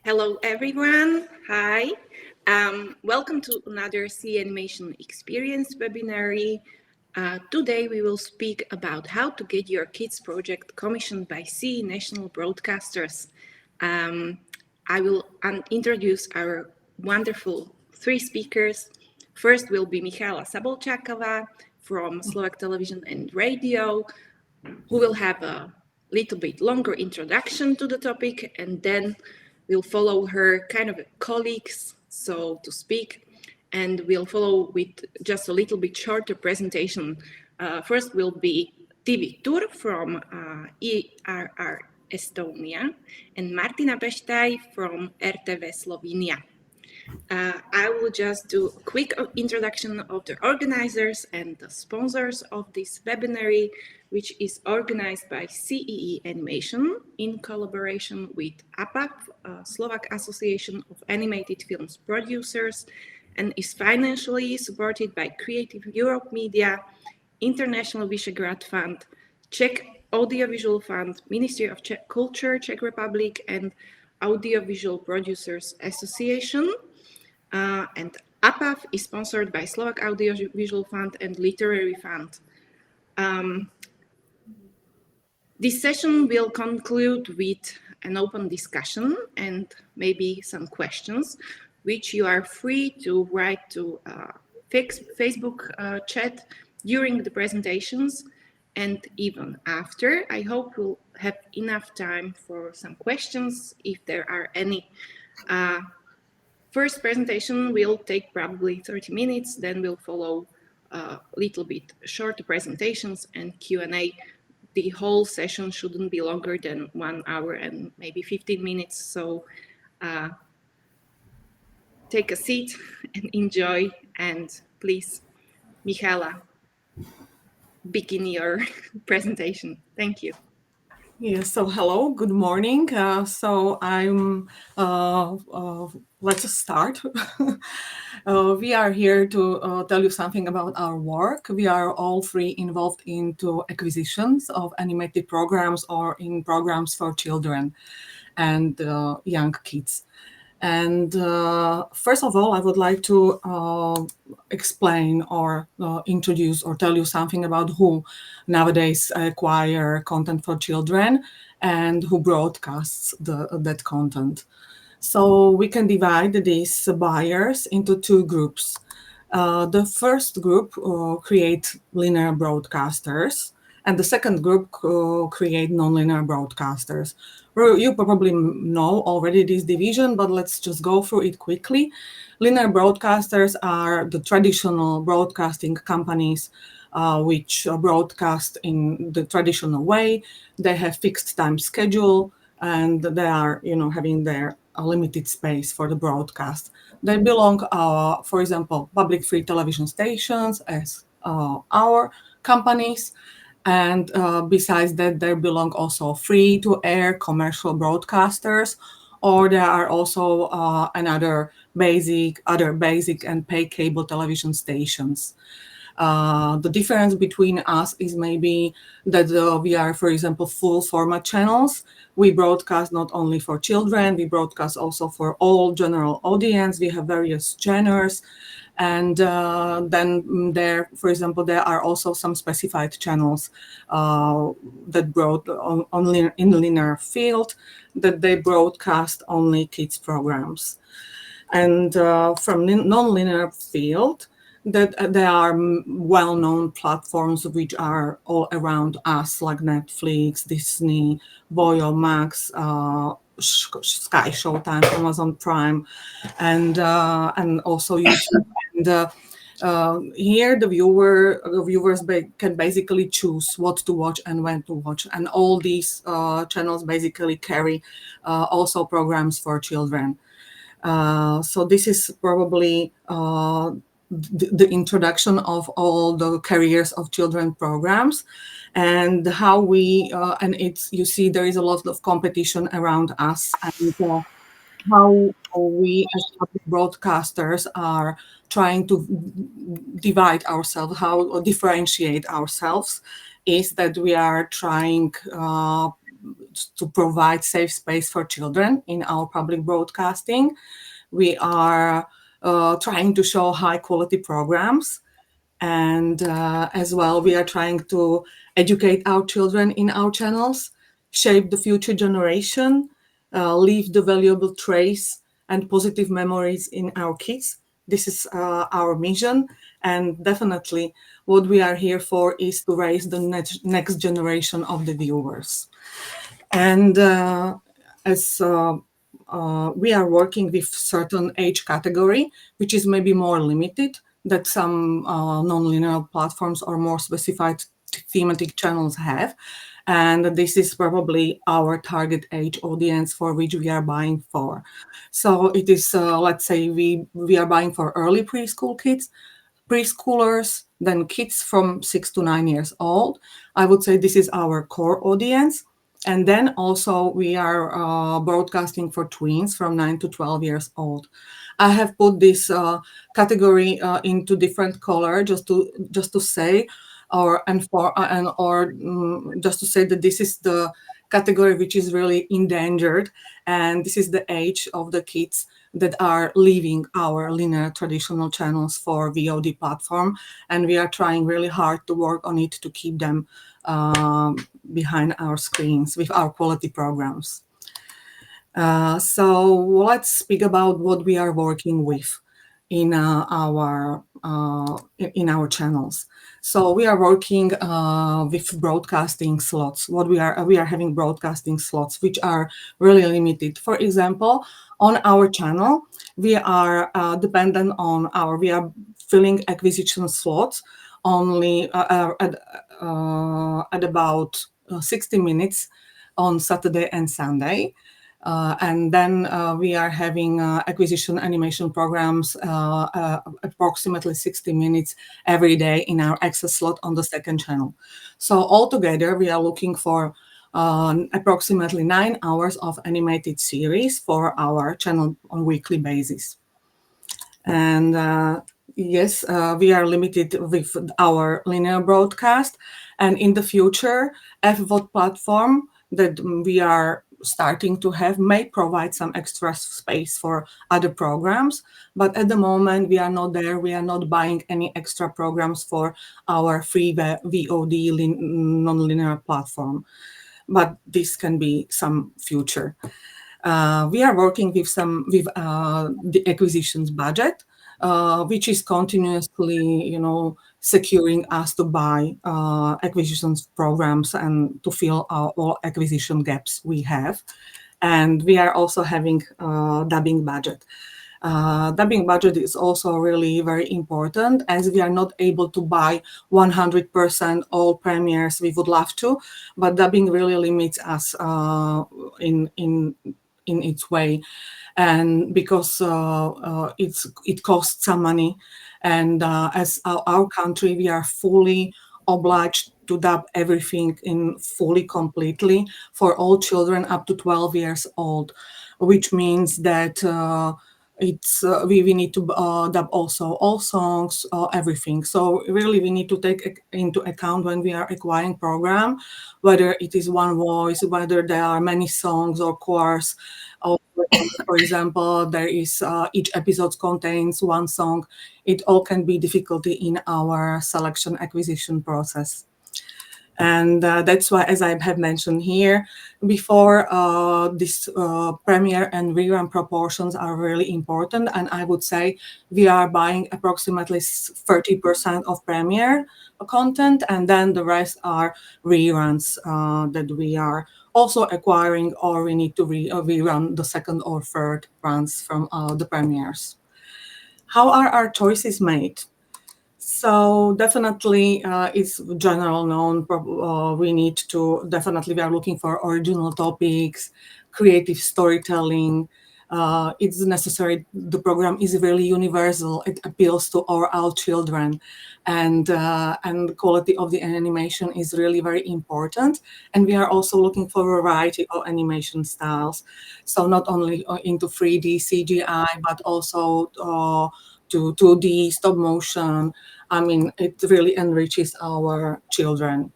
Hello everyone, hi. Welcome to another CEE Animation Experience webinar. Today we will speak about how to get your kids project commissioned by CEE national broadcasters. I will introduce our wonderful three speakers. First will be Michaela Sabolčáková from Slovak Television and Radio, who will have a little bit longer introduction to the topic, and then we'll follow her kind of colleagues, so to speak, and we'll follow with just a little bit shorter presentation. First will be Tiivi Tüür from ERR Estonia and Martina Peštaj from RTV Slovenia. I will just do a quick introduction of the organizers and the sponsors of this webinar, which is organized by CEE Animation in collaboration with APAP, Slovak Association of Animated Films Producers, and is financially supported by Creative Europe Media, International Visegrad Fund, Czech Audiovisual Fund, Ministry of Culture, Czech Republic, and Audiovisual Producers Association. And APAF is sponsored by Slovak Audiovisual Fund and Literary Fund. This session will conclude with an open discussion and maybe some questions, which you are free to write to Facebook chat during the presentations and even after. I hope we'll have enough time for some questions if there are any. First presentation will take probably 30 minutes, then we'll follow a little bit shorter presentations and Q&A. The whole session shouldn't be longer than 1 hour and maybe 15 minutes, so take a seat and enjoy, and please, Michaela, begin your presentation. Thank you. Yes, so hello, good morning. Let's start. We are here to tell you something about our work. We are all three involved into acquisitions of animated programs or in programs for children and young kids. And first of all, I would like to explain or introduce or tell you something about who nowadays acquire content for children and who broadcasts that content. So we can divide these buyers into two groups. The first group create linear broadcasters, and the second group create non-linear broadcasters. You probably know already this division, but let's just go through it quickly. Linear broadcasters are the traditional broadcasting companies which broadcast in the traditional way. They have fixed time schedule, and they are, having their limited space for the broadcast. They belong, for example, public free television stations as our companies. And besides that, there belong also free-to-air commercial broadcasters, or there are also other basic and pay cable television stations. The difference between us is maybe that we are, for example, full format channels. We broadcast not only for children, we broadcast also for all general audience. We have various genres. And then there, for example, there are also some specified channels that in the linear field that they broadcast only kids programs. And from non-linear field, that there are well-known platforms which are all around us, like Netflix, Disney, Voyo, Max, Sky Showtime, Amazon Prime, and also YouTube. And here the viewers can basically choose what to watch and when to watch, and all these channels basically carry also programs for children. So this is probably the introduction of all the carriers of children programs, and how we and it's, you see, there is a lot of competition around us, and how we as public broadcasters are trying to divide ourselves, differentiate ourselves, is that we are trying to provide safe space for children in our public broadcasting. We are trying to show high quality programs, and as well we are trying to educate our children in our channels, shape the future generation, leave the valuable trace and positive memories in our kids. This is our mission, and definitely what we are here for is to raise the next generation of the viewers. And as we are working with certain age category, which is maybe more limited that some non-linear platforms or more specified thematic channels have. And this is probably our target age audience for which we are buying for. So it is, let's say we are buying for early preschool kids, preschoolers, then kids from 6 to 9 years old. I would say this is our core audience. And then also we are broadcasting for tweens from 9 to 12 years old. I have put this category into different color just to say, just to say that this is the category which is really endangered, and this is the age of the kids that are leaving our linear traditional channels for VOD platform, and we are trying really hard to work on it to keep them behind our screens with our quality programs. So let's speak about what we are working with in our channels. So we are working with broadcasting slots. We are having broadcasting slots which are really limited. For example, on our channel, we are dependent on we are filling acquisition slots only at about 60 minutes on Saturday and Sunday. And then we are having acquisition animation programs approximately 60 minutes every day in our access slot on the second channel. So altogether, we are looking for approximately 9 hours of animated series for our channel on weekly basis. And yes, we are limited with our linear broadcast. And in the future, FVOD platform that we are starting to have may provide some extra space for other programs, but at the moment we are not there. We are not buying any extra programs for our free VOD non-linear platform, but this can be some future. We are working with the acquisitions budget, which is continuously, securing us to buy acquisitions programs and to fill all acquisition gaps we have. And we are also having dubbing budget. Dubbing budget is also really very important, as we are not able to buy 100% all premieres we would love to, but dubbing really limits us in its way, and because it costs some money, and as our country, we are fully obliged to dub everything in fully completely for all children up to 12 years old, which means that we need to dub also all songs, everything. So really we need to take into account when we are acquiring program, whether it is one voice, whether there are many songs or chorus, or for example, there is each episode contains one song. It all can be difficulty in our selection acquisition process. And that's why, as I have mentioned here before, this premiere and rerun proportions are really important. And I would say we are buying approximately 30% of premiere content, and then the rest are reruns that we are also acquiring, or we need to rerun the second or third runs from the premieres. How are our choices made? So definitely it's general known. We are looking for original topics, creative storytelling. It's necessary. The program is really universal. It appeals to all children, and the quality of the animation is really very important. And we are also looking for a variety of animation styles. So not only into 3D CGI, but also to 2D stop motion. I mean, it really enriches our children.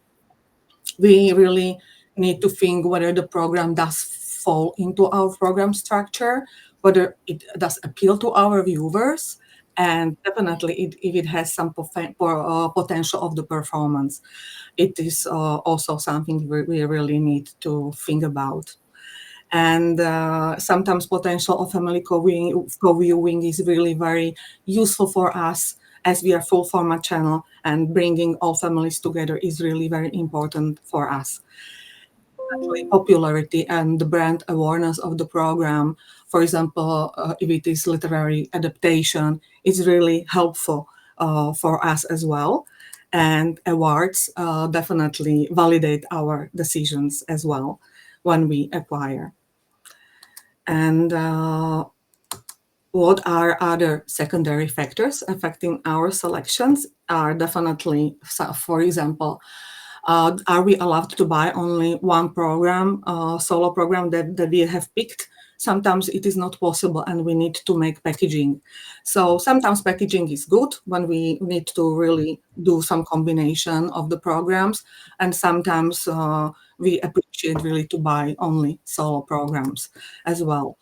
We really need to think whether the program does fall into our program structure, whether it does appeal to our viewers, and definitely if it has some potential of the performance. It is also something we really need to think about. And sometimes potential of family co-viewing is really very useful for us, as we are full format channel, and bringing all families together is really very important for us. Actually, popularity and the brand awareness of the program, for example, if it is literary adaptation, is really helpful for us as well. And awards definitely validate our decisions as well when we acquire. And what are other secondary factors affecting our selections are definitely, for example, are we allowed to buy only one program, solo program that we have picked? Sometimes it is not possible and we need to make packaging. So sometimes packaging is good when we need to really do some combination of the programs, and sometimes we appreciate really to buy only solo programs as well.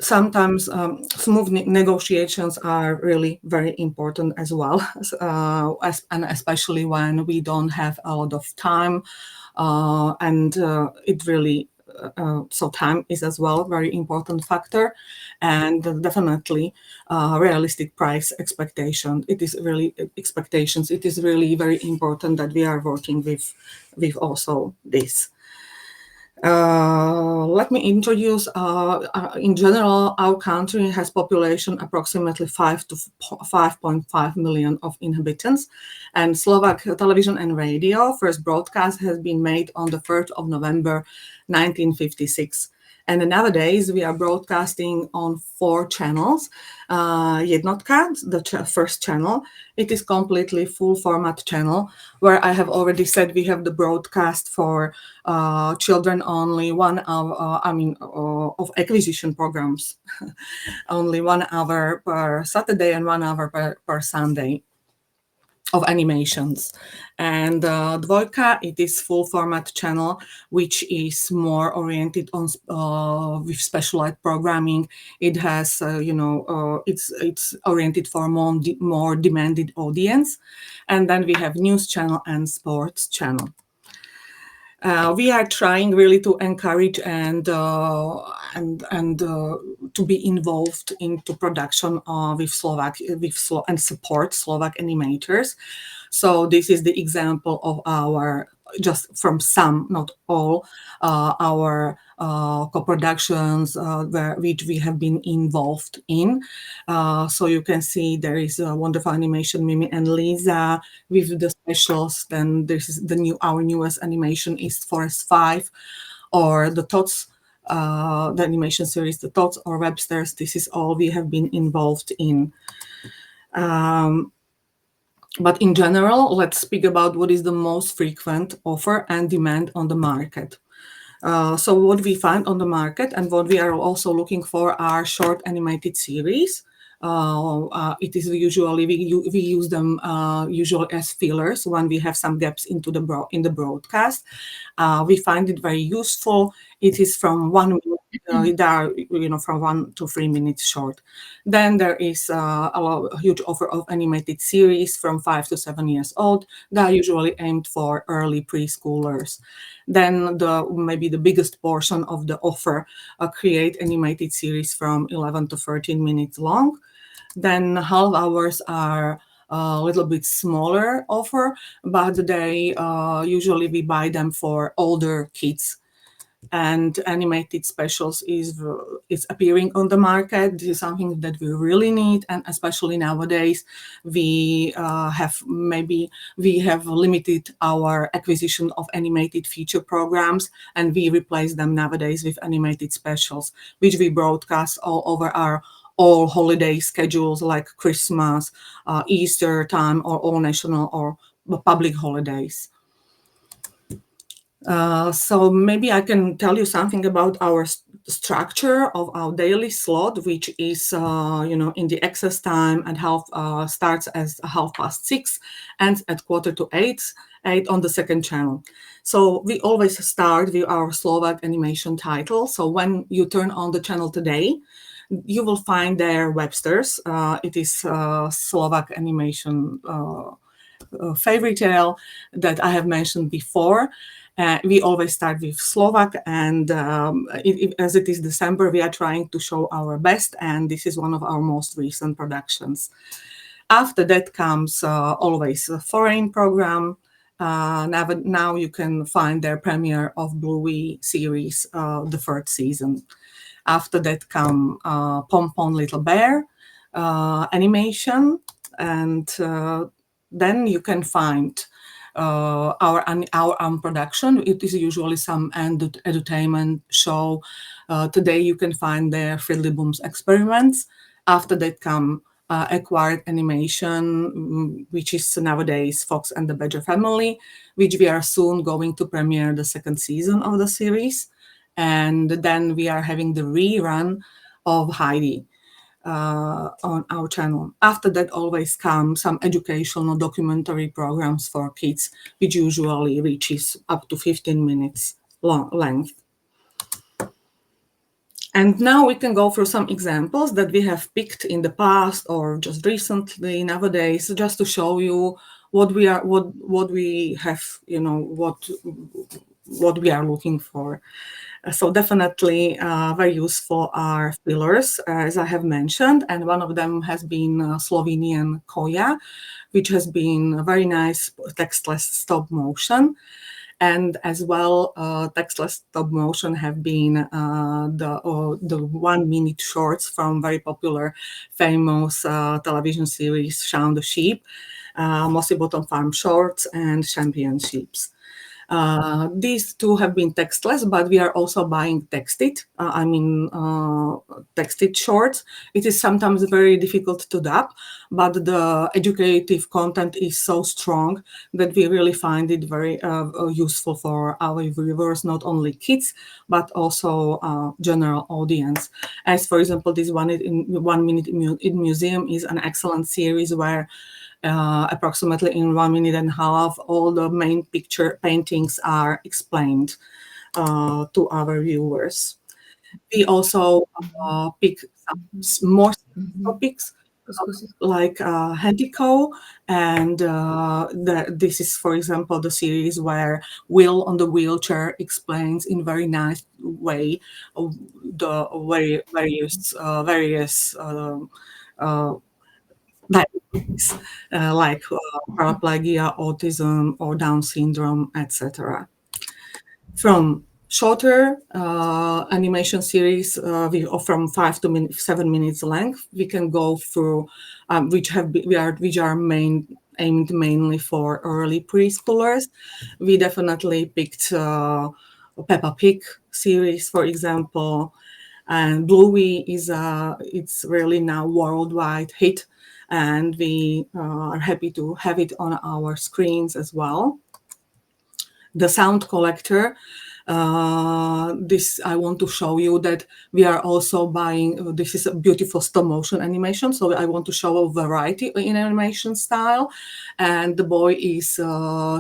Sometimes smooth negotiations are really very important as well, and especially when we don't have a lot of time, and it really so time is as well a very important factor, and definitely realistic price expectation. It is really expectations. It is really very important that we are working with also this. Let me introduce, in general, our country has population approximately 5 to 5.5 million of inhabitants, and Slovak Television and Radio first broadcast has been made on the 3rd of November 1956. And nowadays we are broadcasting on 4 channels. Jednotka, the first channel, it is completely full format channel, where I have already said we have the broadcast for children only 1 hour, of acquisition programs, only 1 hour per Saturday and 1 hour per Sunday of animations. And Dvojka, it is full format channel, which is more oriented on with specialized programming. It has, it's oriented for more demanded audience. And then we have news channel and sports channel. We are trying really to encourage and to be involved into production and support Slovak animators. So this is the example of our, just from some, not all, our co-productions which we have been involved in. So you can see there is a wonderful animation, Mimi and Lisa, with the specials. Then this is our newest animation is Forest 5, or the Tots, the animation series, the Tots or Websters. This is all we have been involved in. But in general, let's speak about what is the most frequent offer and demand on the market. So what we find on the market and what we are also looking for are short animated series. It is usually, we use them usually as fillers when we have some gaps in the broadcast. We find it very useful. It is from 1 minute, from 1 to 3 minutes short. Then there is a huge offer of animated series from 5 to 7 years old. They are usually aimed for early preschoolers. Then maybe the biggest portion of the offer create animated series from 11 to 13 minutes long. Then half hours are a little bit smaller offer, but they usually we buy them for older kids. And animated specials is appearing on the market. This is something that we really need, and especially nowadays, we have limited our acquisition of animated feature programs, and we replace them nowadays with animated specials, which we broadcast all over our all holiday schedules like Christmas, Easter time, or all national or public holidays. So maybe I can tell you something about our structure of our daily slot, which is, in the access time at starts as 6:30, ends at 7:45 on the second channel. So we always start with our Slovak animation title. So when you turn on the channel today, you will find there Webster's. It is Slovak animation fairy tale that I have mentioned before. We always start with Slovak, and as it is December, we are trying to show our best, and this is one of our most recent productions. After that comes always a foreign program. Now you can find their premiere of Bluey series, the third season. After that come Pompon Little Bear animation, and then you can find our own production. It is usually some entertainment show. Today you can find the Fiddly Boom's Experiments. After that come acquired animation, which is nowadays Fox and the Badger Family, which we are soon going to premiere the second season of the series. And then we are having the rerun of Heidi on our channel. After that always come some educational documentary programs for kids, which usually reaches up to 15 minutes length. And now we can go through some examples that we have picked in the past or just recently nowadays, just to show you what we have, what we are looking for. So definitely very useful are fillers, as I have mentioned, and one of them has been Slovenian Koja, which has been a very nice textless stop motion. And as well, textless stop motion have been the 1 minute shorts from very popular, famous television series Shaun the Sheep, Mossy Bottom Farm Shorts, and Championships. These two have been textless, but we are also buying texted shorts. It is sometimes very difficult to dub, but the educative content is so strong that we really find it very useful for our viewers, not only kids, but also general audience. As for example, this 1 minute in museum is an excellent series where approximately in 1 minute and a half, all the main picture paintings are explained to our viewers. We also pick some more topics like Handico, and this is, for example, the series where Will on the wheelchair explains in very nice way the various diabetes, like paraplegia, autism, or Down syndrome, etc. From shorter animation series, from 5 to 7 minutes length, we can go through which are aimed mainly for early preschoolers. We definitely picked Peppa Pig series, for example, and Bluey it's really now worldwide hit, and we are happy to have it on our screens as well. The sound collector, this I want to show you that we are also buying, this is a beautiful stop motion animation, so I want to show a variety in animation style, and the boy is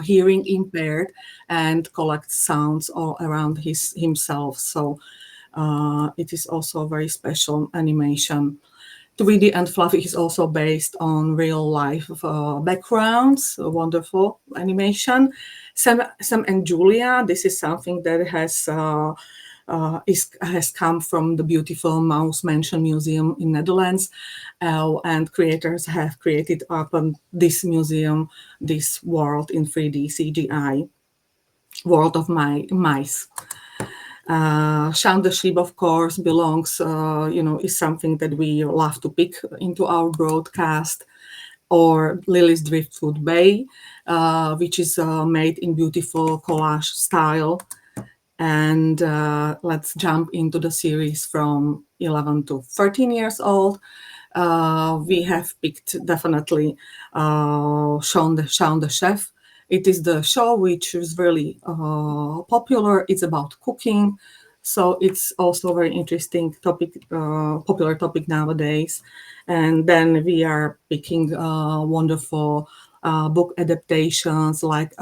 hearing impaired and collects sounds all around himself, so it is also very special animation. 3D and Fluffy is also based on real life backgrounds, wonderful animation. Sam and Julia, this is something that has come from the beautiful Mouse Mansion Museum in Netherlands, and creators have created upon this museum, this world in 3D CGI, world of mice. Shaun the Sheep, of course, belongs, is something that we love to pick into our broadcast, or Lily's Driftwood Bay, which is made in beautiful collage style. And let's jump into the series from 11 to 13 years old. We have picked definitely Shaun the Chef, It is the show which is really popular. It's about cooking, so it's also a very interesting topic, popular topic nowadays. And then we are picking wonderful book adaptations like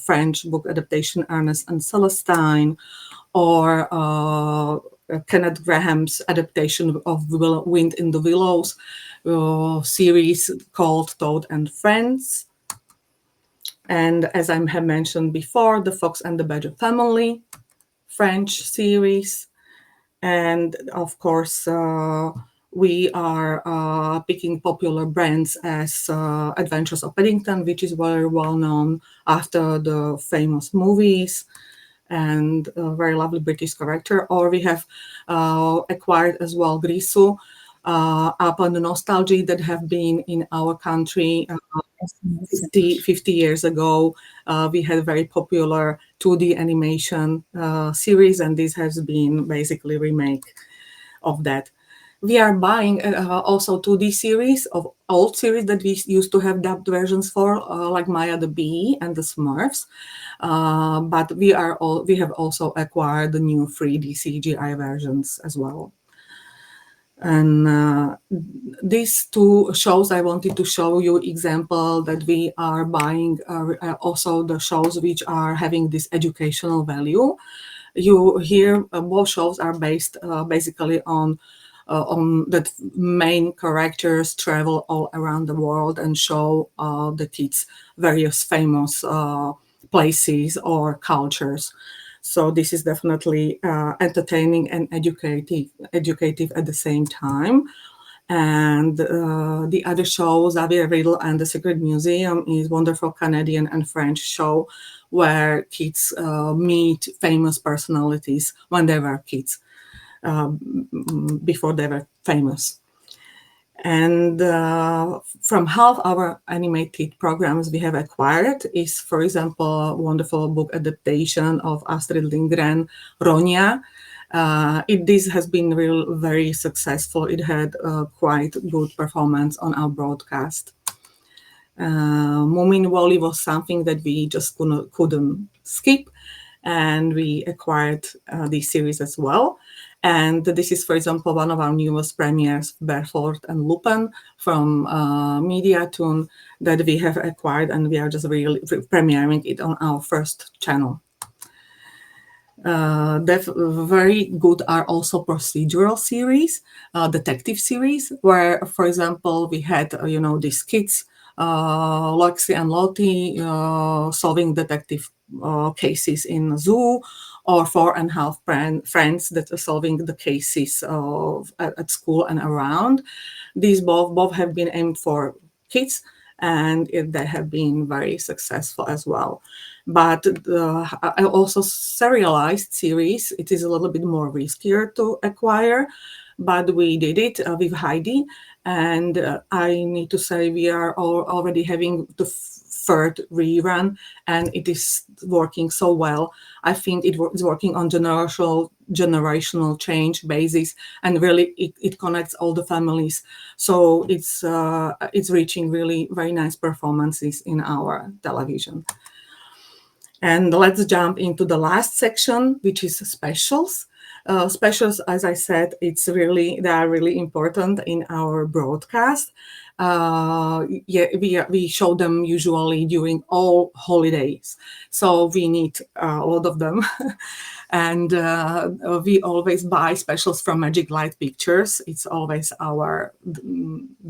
French book adaptation Ernest and Celestine, or Kenneth Graham's adaptation of Wind in the Willows series called Toad and Friends. And as I have mentioned before, The Fox and the Badger Family, French series. And of course, we are picking popular brands as Adventures of Paddington, which is very well known after the famous movies, and a very lovely British character. Or we have acquired as well Grisu, upon the nostalgia that have been in our country 50 years ago. We had a very popular 2D animation series, and this has been basically a remake of that. We are buying also 2D series of old series that we used to have dubbed versions for, like Maya the Bee and the Smurfs. But we have also acquired the new 3D CGI versions as well. And these two shows, I wanted to show you example that we are buying also the shows which are having this educational value. You hear both shows are based basically on that main characters travel all around the world and show the kids various famous places or cultures. So this is definitely entertaining and educative at the same time. And the other show, Xavier Riddle and the Secret Museum, is wonderful Canadian and French show where kids meet famous personalities when they were kids, before they were famous. And from half our animated programs we have acquired is, for example, a wonderful book adaptation of Astrid Lindgren, Ronja. This has been very successful. It had quite good performance on our broadcast. Moomin Wally was something that we just couldn't skip, and we acquired this series as well. And this is, for example, one of our newest premieres, Berthold and Lupin from Mediatoon, that we have acquired, and we are just really premiering it on our first channel. Very good are also procedural series, detective series, where, for example, we had, these kids, Lexi and Lottie, solving detective cases in a zoo, or 4.5 Friends that are solving the cases at school and around. These both have been aimed for kids, and they have been very successful as well. But also serialized series, it is a little bit more riskier to acquire, but we did it with Heidi. And I need to say we are already having the third rerun, and it is working so well. I think it is working on generational change basis, and really it connects all the families. So it's reaching really very nice performances in our television. And let's jump into the last section, which is specials. Specials, as I said, they are really important in our broadcast. We show them usually during all holidays, so we need a lot of them. And we always buy specials from Magic Light Pictures. It's always our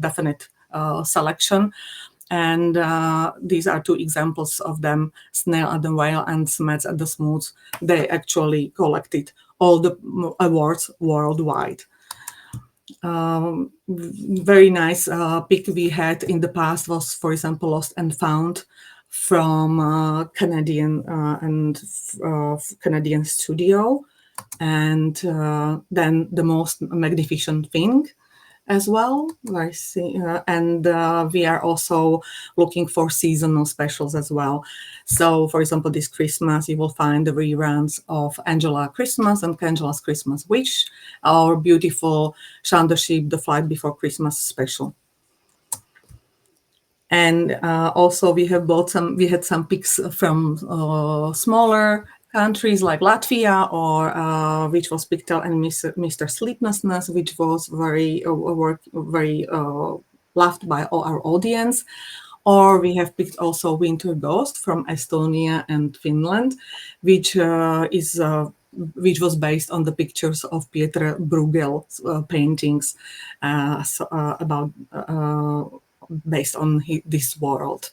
definite selection. And these are two examples of them, Snail and the Whale and Smets and the Smooth. They actually collected all the awards worldwide. Very nice pick we had in the past was, for example, Lost and Found from Canadian Canadian studio. And then The Most Magnificent Thing as well. And we are also looking for seasonal specials as well. So, for example, this Christmas, you will find the reruns of Angela Christmas and Angela's Christmas Wish, our beautiful Shaun the Sheep, The Flight Before Christmas special. And also we had some picks from smaller countries like Latvia, or which was Pictel and Mr. Sleeplessness, which was very loved by all our audience. Or we have picked also Winter Ghost from Estonia and Finland, which was based on the pictures of Pieter Bruegel's paintings about based on this world.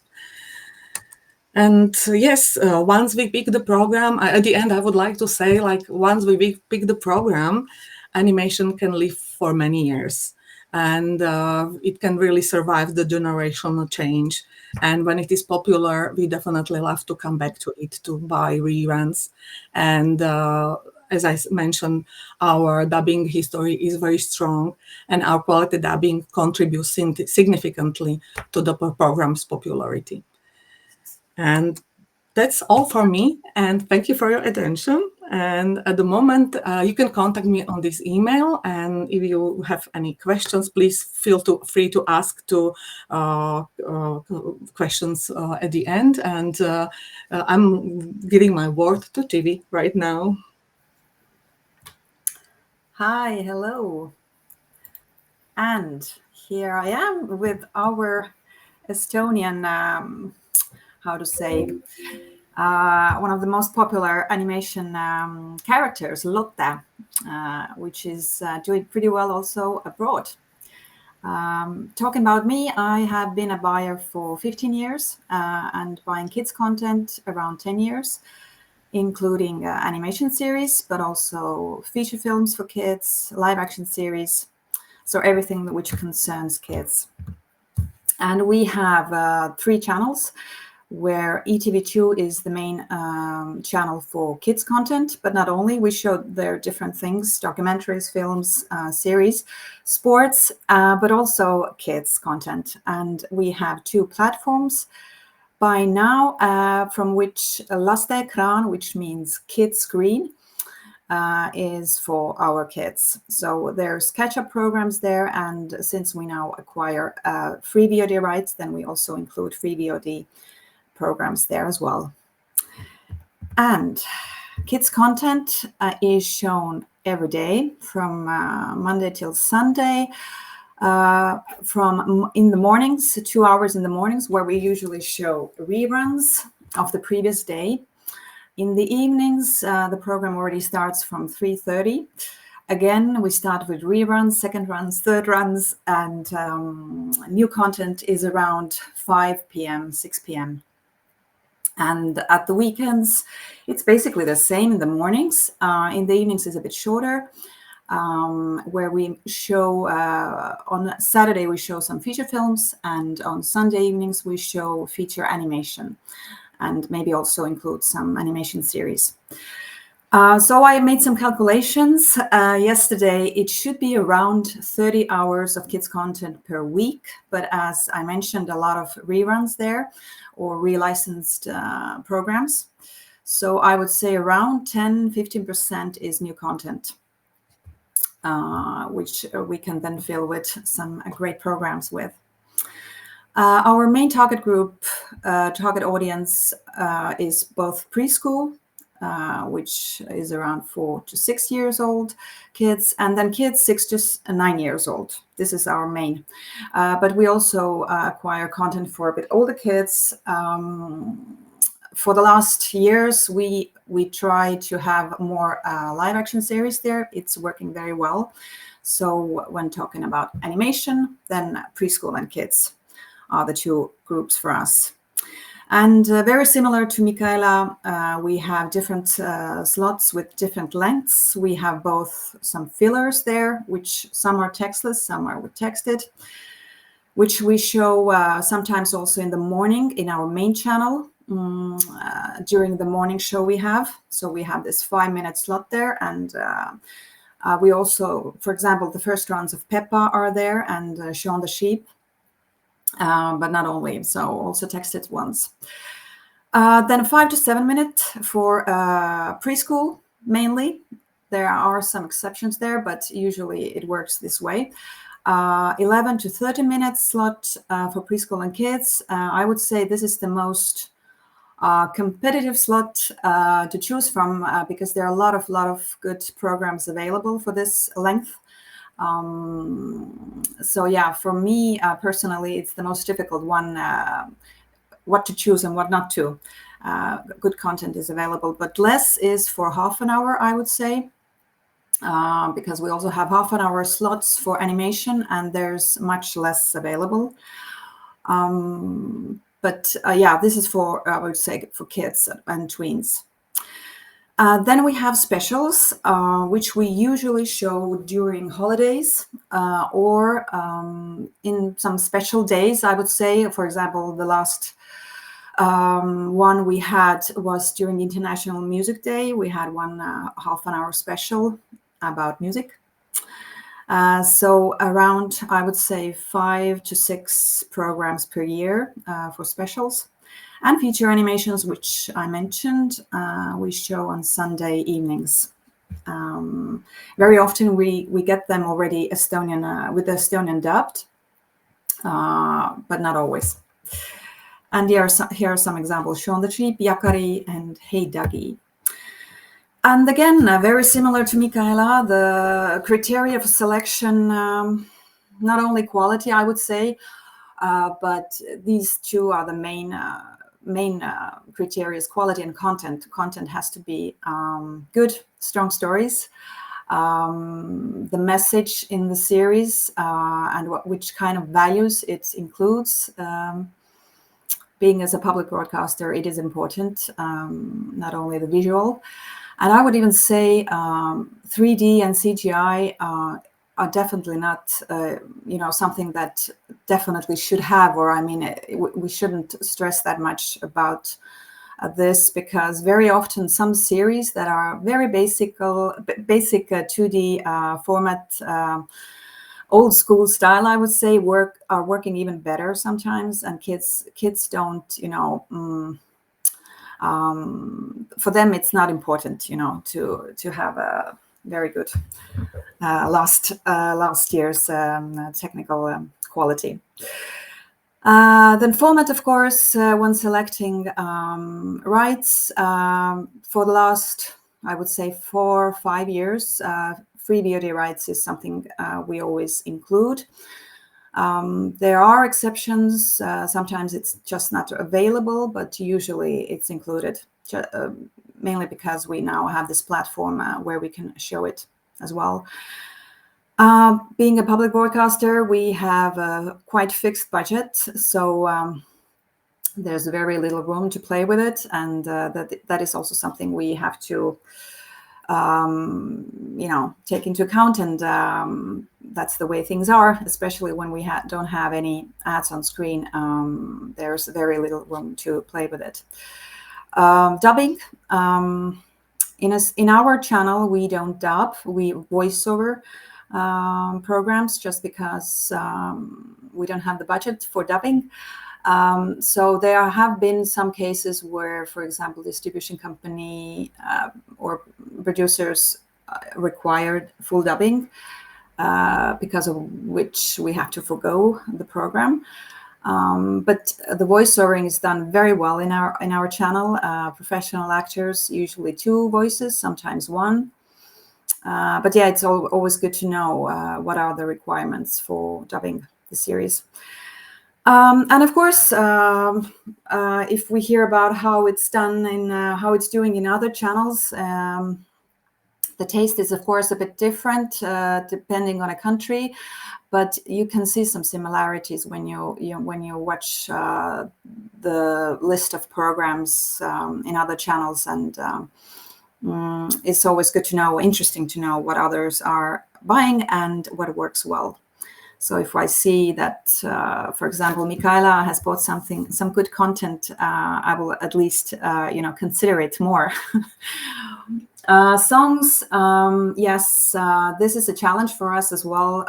And yes, once we pick the program, at the end, I would like to say, like, once we pick the program, animation can live for many years. And it can really survive the generational change. And when it is popular, we definitely love to come back to it, to buy reruns. And as I mentioned, our dubbing history is very strong, and our quality dubbing contributes significantly to the program's popularity. And that's all for me. And thank you for your attention. And at the moment, you can contact me on this email. And if you have any questions, please feel free to ask questions at the end. And I'm giving my word to Tiivi right now. Hi, hello. And here I am with our Estonian, one of the most popular animation characters, Lotte, which is doing pretty well also abroad. Talking about me, I have been a buyer for 15 years and buying kids content around 10 years, including animation series, but also feature films for kids, live action series, so everything which concerns kids. And we have 3 channels, where RTV Tüür is the main channel for kids content, but not only. We show their different things, documentaries, films, series, sports, but also kids content. And we have 2 platforms by now, from which lasteekraan, which means kids screen, is for our kids. So there's catch-up programs there, and since we now acquire free VOD rights, then we also include free VOD programs there as well. And kids content is shown every day from Monday till Sunday, from in the mornings, 2 hours in the mornings, where we usually show reruns of the previous day. In the evenings, the program already starts from 3:30. Again, we start with reruns, second runs, third runs, and new content is around 5 p.m., 6 p.m. And at the weekends, it's basically the same in the mornings. In the evenings is a bit shorter, where we show, on Saturday, we show some feature films, and on Sunday evenings, we show feature animation, and maybe also include some animation series. So I made some calculations yesterday. It should be around 30 hours of kids content per week. But as I mentioned, a lot of reruns there or relicensed programs. So I would say around 10-15% is new content, which we can then fill with some great programs with. Our main target group, target audience is both preschool, which is around 4 to 6 years old kids, and then kids 6 to 9 years old. This is our main. But we also acquire content for a bit older kids. For the last years, we try to have more live action series there. It's working very well. So when talking about animation, then preschool and kids are the 2 groups for us. And very similar to Michaela, we have different slots with different lengths. We have both some fillers there, which some are textless, some are with texted, which we show sometimes also in the morning in our main channel. During the morning show we have. So we have this 5-minute slot there. And we also, for example, the first runs of Peppa are there, and Shaun the Sheep. But not only, so also texted ones. Then 5 to 7 minutes for preschool, mainly. There are some exceptions there, but usually it works this way. 11 to 30 minutes slot for preschool and kids. I would say this is the most competitive slot to choose from because there are a lot of good programs available for this length. So yeah, for me personally, it's the most difficult one, what to choose and what not to. Good content is available, but less is for half an hour, I would say, because we also have half an hour slots for animation and there's much less available. But yeah, this is for, I would say, for kids and tweens. Then we have specials, which we usually show during holidays or in some special days, I would say. For example, the last one we had was during International Music Day. We had one half an hour special about music. So around, I would say, 5 to 6 programs per year for specials. And feature animations, which I mentioned, we show on Sunday evenings. Very often we get them already Estonian with Estonian dubbed, but not always. And here are some examples: Shaun the Sheep, Yakari, and Hey Dougie. And again, very similar to Michaela, the criteria for selection, not only quality, I would say, but these two are the main criteria: quality and content. Content has to be good, strong stories. The message in the series and which kind of values it includes. Being as a public broadcaster, it is important, not only the visual. And I would even say 3D and CGI are definitely not, something that definitely should have, or I mean, we shouldn't stress that much about this, because very often some series that are very basic 2D format, old school style, I would say, are working even better sometimes, and kids don't, for them it's not important, to have a very good last year's technical quality. Then format, of course, when selecting rights for the last, I would say, 4 or 5 years, free VOD rights is something we always include. There are exceptions. Sometimes it's just not available, but usually it's included, mainly because we now have this platform where we can show it as well. Being a public broadcaster, we have a quite fixed budget, so there's very little room to play with it, and that is also something we have to take into account, and that's the way things are, especially when we don't have any ads on screen. There's very little room to play with it. Dubbing. In our channel, we don't dub, we voiceover programs, just because we don't have the budget for dubbing. So there have been some cases where, for example, distribution company or producers required full dubbing, because of which we have to forgo the program. But the voiceovering is done very well in our channel. Professional actors, usually 2 voices, sometimes 1. But yeah, it's always good to know what are the requirements for dubbing the series. And of course, if we hear about how it's done and how it's doing in other channels, the taste is, of course, a bit different depending on a country. But you can see some similarities when you watch the list of programs in other channels, and it's always good to know, interesting to know what others are buying and what works well. So if I see that, for example, Michaela has bought some good content, I will at least consider it more. Songs, yes, this is a challenge for us as well.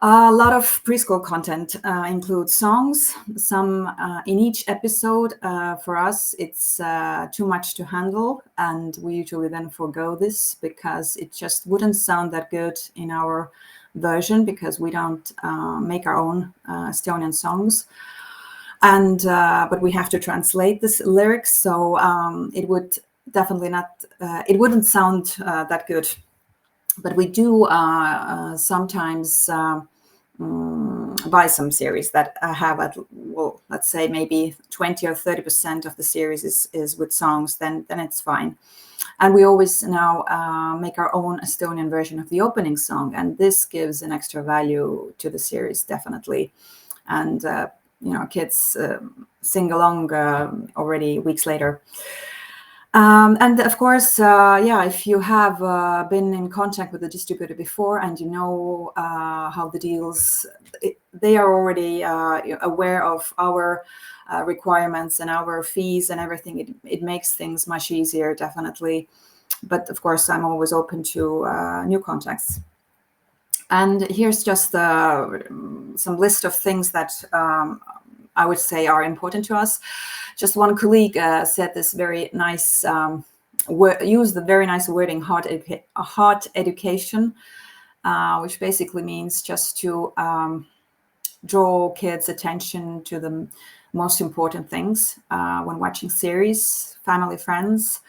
A lot of preschool content includes songs. Some in each episode. For us, it's too much to handle, and we usually then forgo this because it just wouldn't sound that good in our version because we don't make our own Estonian songs. And but we have to translate this lyrics, so it would definitely not. It wouldn't sound that good. But we do sometimes buy some series that have well, let's say maybe 20 or 30% of the series is with songs. Then it's fine. And we always now make our own Estonian version of the opening song, and this gives an extra value to the series, definitely. And kids sing along already weeks later. And of course, if you have been in contact with the distributor before and you know how the deals, they are already aware of our requirements and our fees and everything. It makes things much easier, definitely. But of course, I'm always open to new contacts. And here's just some list of things that I would say are important to us. Just one colleague said this very nice, used the very nice wording, heart education, which basically means just to draw kids' attention to the most important things when watching series, family, friends,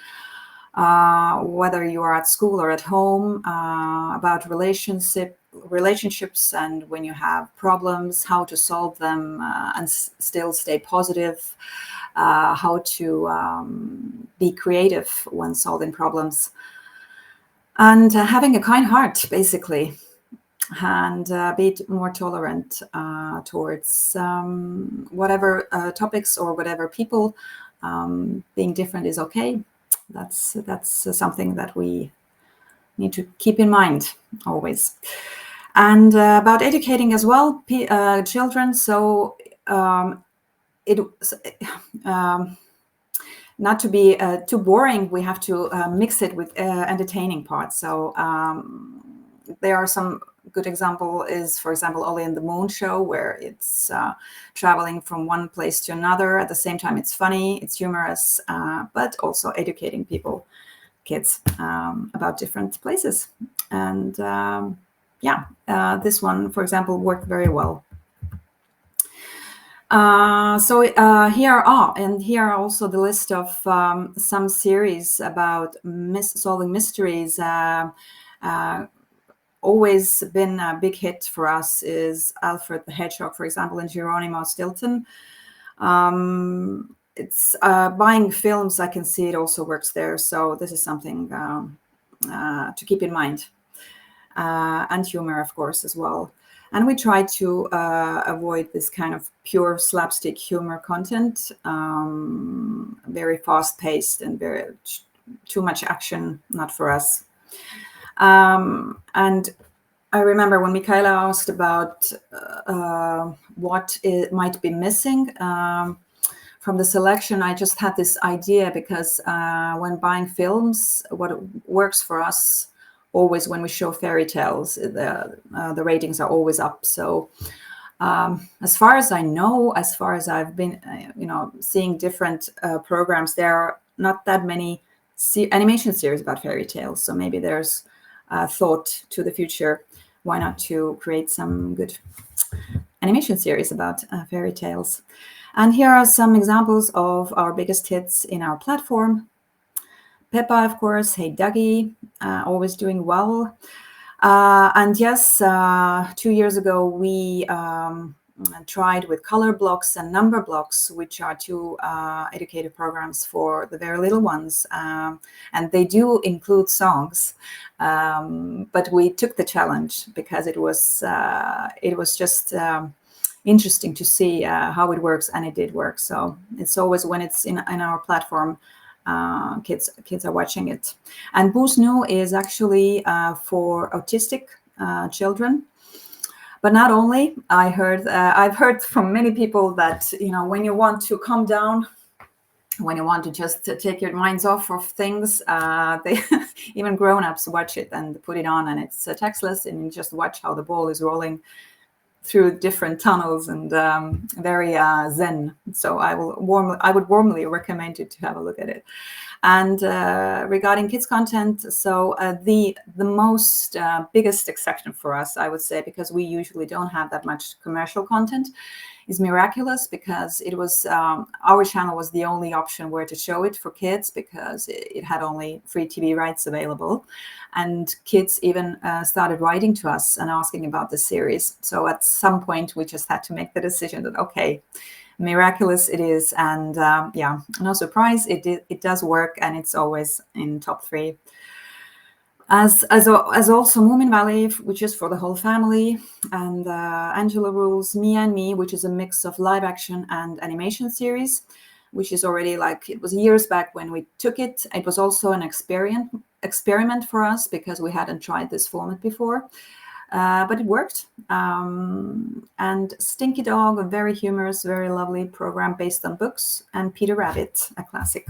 whether you are at school or at home, about relationships and when you have problems, how to solve them and still stay positive, how to be creative when solving problems, and having a kind heart, basically, and be more tolerant towards whatever topics or whatever people. Being different is okay. That's something that we need to keep in mind always. And about educating as well, children. So not to be too boring, we have to mix it with entertaining parts. So there are some good example is, for example, Ollie and the Moon show, where it's traveling from one place to another. At the same time, it's funny, it's humorous, but also educating kids about different places. And this one, for example, worked very well. Here are also the list of some series about solving mysteries. Always been a big hit for us is Alfred the Hedgehog, for example, and Geronimo Stilton. It's buying films, I can see it also works there. So this is something to keep in mind. And humor, of course, as well. And we try to avoid this kind of pure slapstick humor content, very fast-paced and very too much action, not for us. And I remember when Michaela asked about what might be missing from the selection, I just had this idea because when buying films, what works for us always when we show fairy tales, the ratings are always up. So as far as I know, as far as I've been, seeing different programs, there are not that many animation series about fairy tales. So maybe there's thought to the future. Why not to create some good animation series about fairy tales? And here are some examples of our biggest hits in our platform. Peppa, of course, Hey Dougie, always doing well. And yes, 2 years ago, we tried with color blocks and number blocks, which are two educative programs for the very little ones. And they do include songs, but we took the challenge because it was just interesting to see how it works, and it did work. So it's always when it's in our platform, kids are watching it. And Boost New is actually for autistic children. But not only, I've heard from many people that, when you want to calm down, when you want to just take your minds off of things, they even grown-ups watch it and put it on, and it's textless, and you just watch how the ball is rolling through different tunnels and very zen. So I would warmly recommend you to have a look at it. And regarding kids content, so the most biggest exception for us, I would say, because we usually don't have that much commercial content, is Miraculous, because it was our channel was the only option where to show it for kids, because it had only free TV rights available, and kids even started writing to us and asking about the series. So at some point we just had to make the decision that okay, Miraculous it is, and yeah, no surprise, it does work, and it's always in top 3. As also Moomin Valley, which is for the whole family, and Angela Rules, Mia and Me, which is a mix of live action and animation series, which is already like, it was years back when we took it. It was also an experiment for us because we hadn't tried this format before, but it worked. And Stinky Dog, a very humorous, very lovely program based on books, and Peter Rabbit, a classic.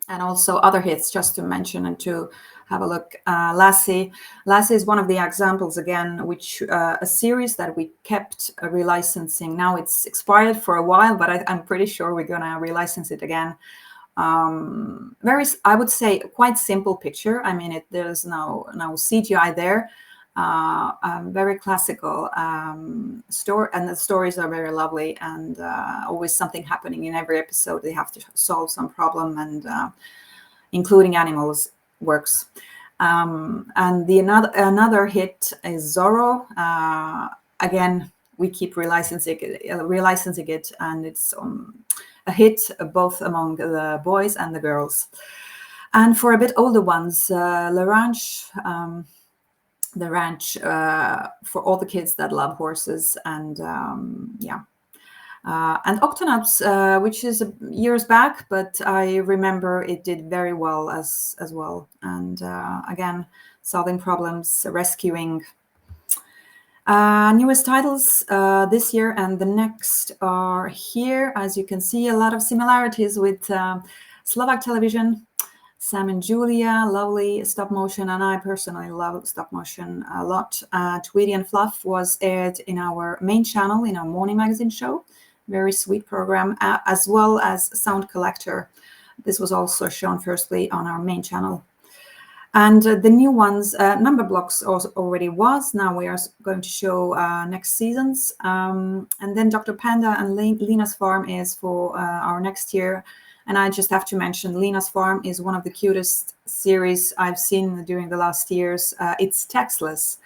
And also other hits, just to mention and to have a look. Lassie is one of the examples again, which a series that we kept relicensing. Now it's expired for a while, but I'm pretty sure we're gonna relicense it again. I would say, quite simple picture. I mean, there's no CGI there. Very classical story, and the stories are very lovely, and always something happening in every episode. They have to solve some problem, and including animals works. And another hit is Zorro. Again, we keep relicensing it, and it's a hit both among the boys and the girls. And for a bit older ones, The Ranch, for all the kids that love horses, and yeah. And Octonauts, which is years back, but I remember it did very well as well. And again, solving problems, rescuing. Newest titles this year and the next are here. As you can see, a lot of similarities with Slovak Television. Sam and Julia, lovely stop motion, and I personally love stop motion a lot. Tweety and Fluff was aired in our main channel, in our morning magazine show. Very sweet program, as well as Sound Collector. This was also shown firstly on our main channel. And the new ones, Number Blocks already was. Now we are going to show next seasons. And then Dr. Panda and Lena's Farm is for our next year. And I just have to mention, Lena's Farm is one of the cutest series I've seen during the last years. It's textless,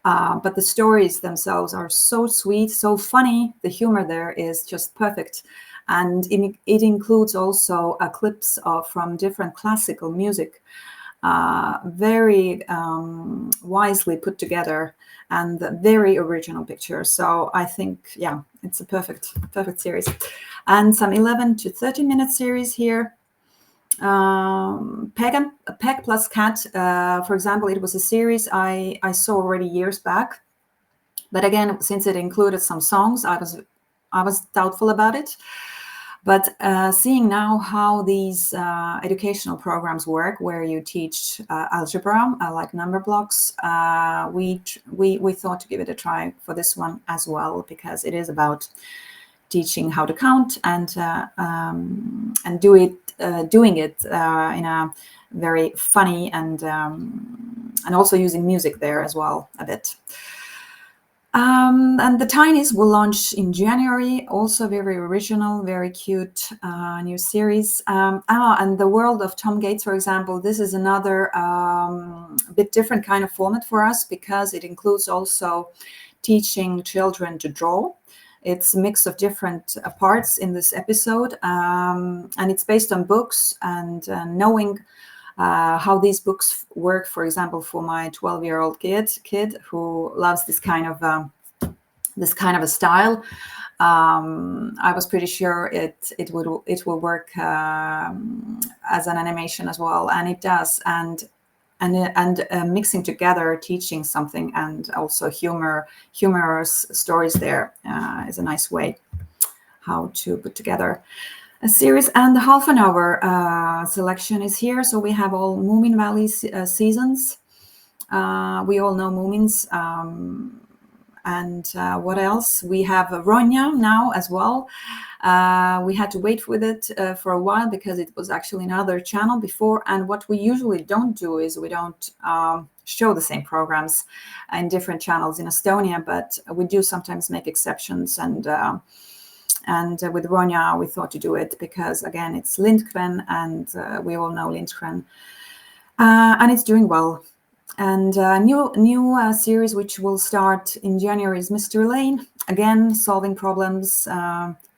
but the stories themselves are so sweet, so funny. The humor there is just perfect. And it includes also clips from different classical music, very wisely put together, and very original pictures. So I think, yeah, it's a perfect series. And some 11 to 13 minute series here. Peg plus Cat, for example, it was a series I saw already years back. But again, since it included some songs, I was doubtful about it. But seeing now how these educational programs work, where you teach algebra, like Number Blocks, we thought to give it a try for this one as well, because it is about teaching how to count and doing it in a very funny and also using music there as well a bit. And the Tinies will launch in January, also very original, very cute new series. And The World of Tom Gates, for example, this is another bit different kind of format for us, because it includes also teaching children to draw. It's a mix of different parts in this episode, and it's based on books, and knowing how these books work. For example, for my 12-year-old kid who loves this kind of a style, I was pretty sure it will work as an animation as well, and it does. And mixing together teaching something and also humorous stories there is a nice way how to put together a series. And the half an hour selection is here. So we have all Moomin Valley seasons. We all know Moomins, And what else? We have Ronja now as well. We had to wait with it for a while because it was actually another channel before. And what we usually don't do is we don't show the same programs in different channels in Estonia, but we do sometimes make exceptions. And with Ronja, we thought to do it because, again, it's Lindgren, and we all know Lindgren. And it's doing well. And new series which will start in January is Mr. Lane. Again, solving problems.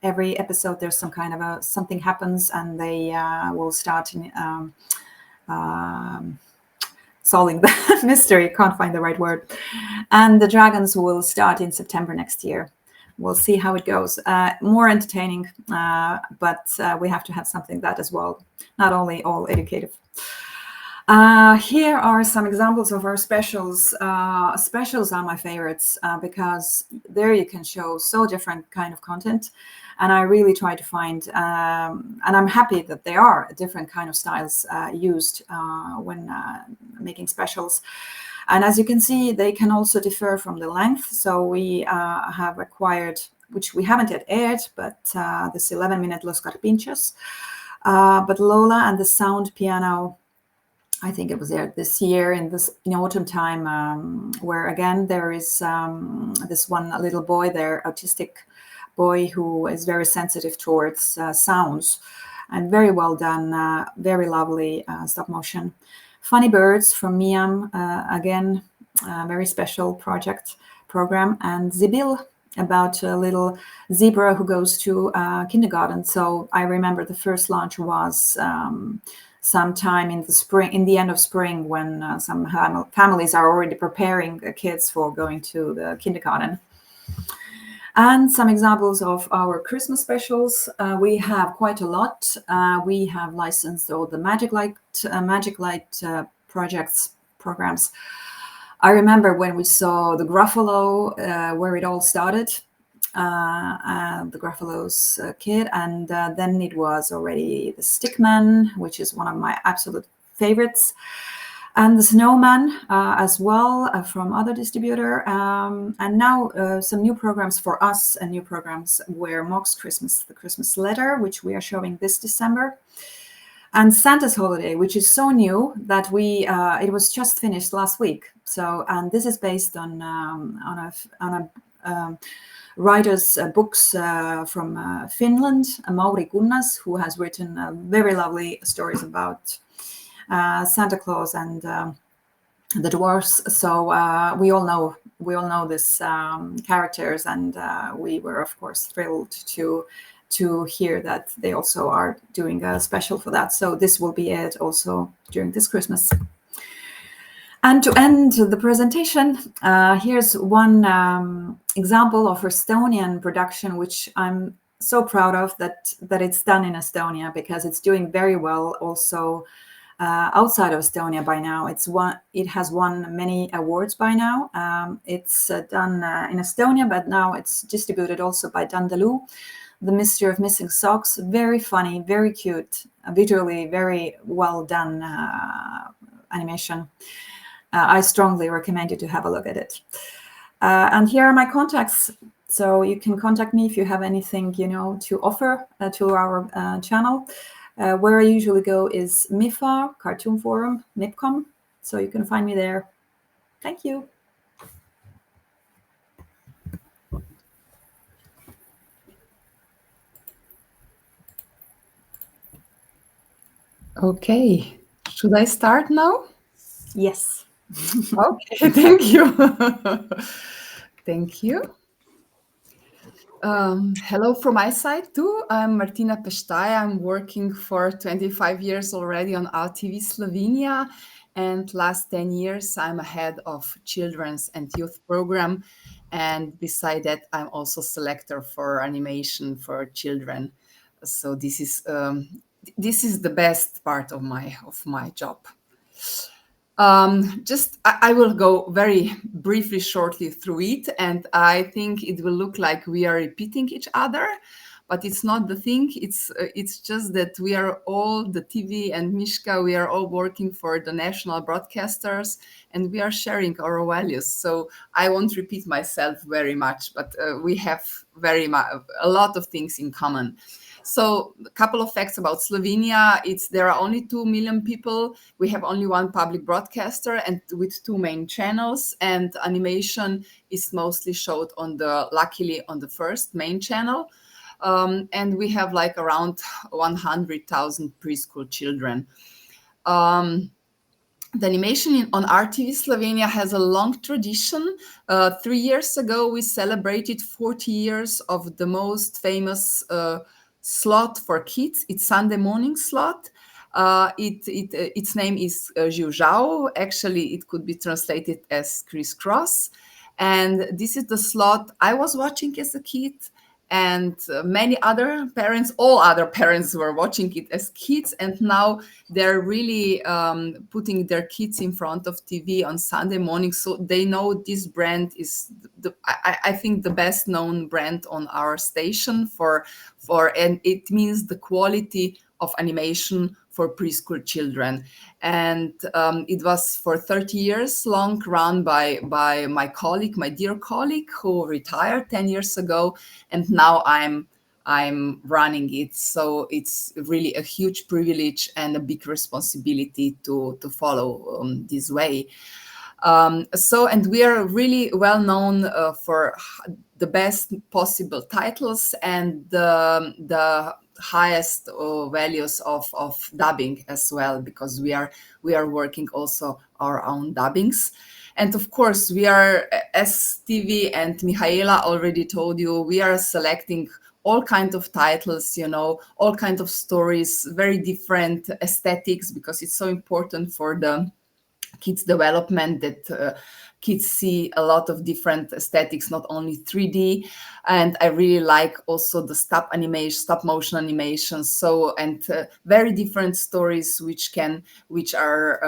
Every episode there's some kind of something happens, and they will start in, solving the mystery. Can't find the right word. And the Dragons will start in September next year. We'll see how it goes. More entertaining, but we have to have something that as well, not only all educative. Here are some examples of our specials. Specials are my favorites because there you can show so different kind of content. And I really try to find, and I'm happy that there are different kind of styles used when making specials. And as you can see, they can also differ from the length. So we have acquired, which we haven't yet aired, but this 11-minute Los Carpinchos. But Lola and the Sound Piano, I think it was aired this year in autumn time, where again there is this one little boy there, autistic boy, who is very sensitive towards sounds, and very well done, very lovely stop motion. Funny Birds from Miam, again, very special program, and Zibil, about a little zebra who goes to kindergarten. So I remember the first launch was sometime in the spring, in the end of spring, when some families are already preparing the kids for going to the kindergarten. And some examples of our Christmas specials. We have quite a lot. We have licensed all the Magic Light programs. I remember when we saw the Gruffalo, where it all started, the Gruffalo's kid, and then it was already the Stickman, which is one of my absolute favorites. And the Snowman as well from other distributor. And now some new programs for us, and new programs were Mock's Christmas, the Christmas Letter, which we are showing this December. And Santa's Holiday, which is so new that it was just finished last week. So, and this is based on a writer's books from Finland, Mauri Kunnas, who has written very lovely stories about Santa Claus and the dwarfs. So we all know this characters, and we were of course thrilled to hear that they also are doing a special for that. So this will be it also during this Christmas. And to end the presentation, here's one example of Estonian production, which I'm so proud of that it's done in Estonia, because it's doing very well also outside of Estonia by now. It has won many awards by now. It's done in Estonia, but now it's distributed also by Dandaloo. The Mystery of Missing Socks, very funny, very cute, visually very well done animation. I strongly recommend you to have a look at it. And here are my contacts. So you can contact me if you have anything, to offer to our channel. Where I usually go is MIFA, Cartoon Forum, MIPCOM. So you can find me there. Thank you. Okay, should I start now? Yes. Okay, thank you. Thank you. Hello from my side too. I'm Martina Peštaj. I'm working for 25 years already on RTV Slovenia, and last 10 years I'm a head of children's and youth program, and beside that I'm also selector for animation for children. So this is the best part of my job. I will go very briefly, shortly through it, and I think it will look like we are repeating each other, but it's not the thing. It's just that we are all, the TV and Mishka, we are all working for the national broadcasters, and we are sharing our values. So I won't repeat myself very much, but we have a lot of things in common. So a couple of facts about Slovenia. There are only 2 million people. We have only one public broadcaster and with 2 main channels, and animation is mostly showed luckily on the first main channel. And we have like around 100,000 preschool children. The animation on RTV Slovenia has a long tradition. 3 years ago, we celebrated 40 years of the most famous slot for kids. It's Sunday morning slot. Its name is Žiužau. Actually, it could be translated as crisscross. And this is the slot I was watching as a kid. And many other parents, all other parents were watching it as kids. And now they're really putting their kids in front of TV on Sunday morning. So they know this brand is, I think, the best known brand on our station and it means the quality of animation for preschool children. And it was for 30 years long run by my colleague, my dear colleague, who retired 10 years ago. And now I'm running it. So it's really a huge privilege and a big responsibility to follow this way. And we are really well known for the best possible titles and the highest values of dubbing as well, because we are working also our own dubbings. And of course, we are, as TV and Michaela already told you, we are selecting all kinds of titles, all kinds of stories, very different aesthetics, because it's so important for the kids' development that kids see a lot of different aesthetics, not only 3D. And I really like also the stop motion animation. So, and very different stories which are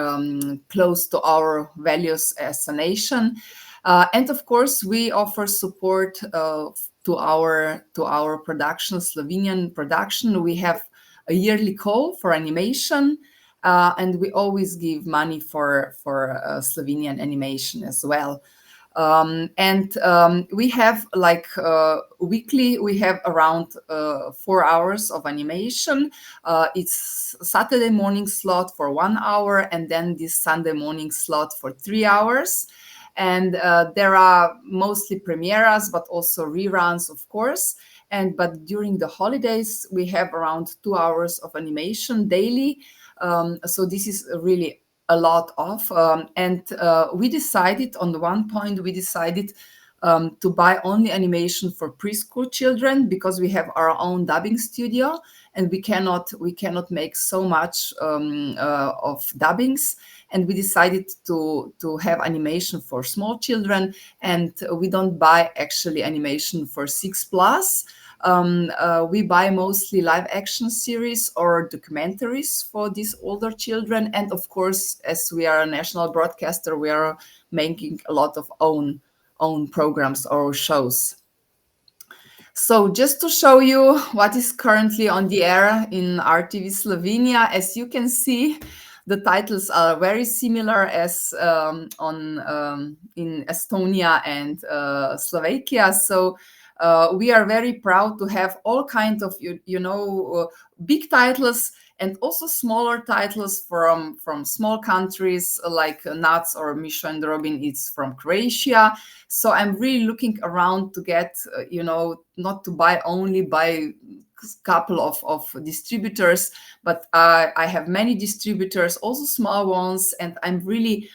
close to our values as a nation. And of course, we offer support to our production, Slovenian production. We have a yearly call for animation. And we always give money for Slovenian animation as well. We have weekly, we have around 4 hours of animation. It's Saturday morning slot for 1 hour, and then this Sunday morning slot for 3 hours. And there are mostly premieres, but also reruns, of course. But during the holidays, we have around 2 hours of animation daily. So this is really a lot of, we decided on the one point, to buy only animation for preschool children, because we have our own dubbing studio and we cannot make so much of dubbings. And we decided to have animation for small children, and we don't buy actually animation for 6+. We buy mostly live action series or documentaries for these older children. And of course, as we are a national broadcaster, we are making a lot of own programs or shows. So just to show you what is currently on the air in RTV Slovenia, as you can see, the titles are very similar as in Estonia and Slovakia. So we are very proud to have all kinds of, big titles and also smaller titles from small countries like Nuts or Misha and Robin. It's from Croatia. So I'm really looking around to get, not to buy only by couple of distributors, but I have many distributors, also small ones, and I'm really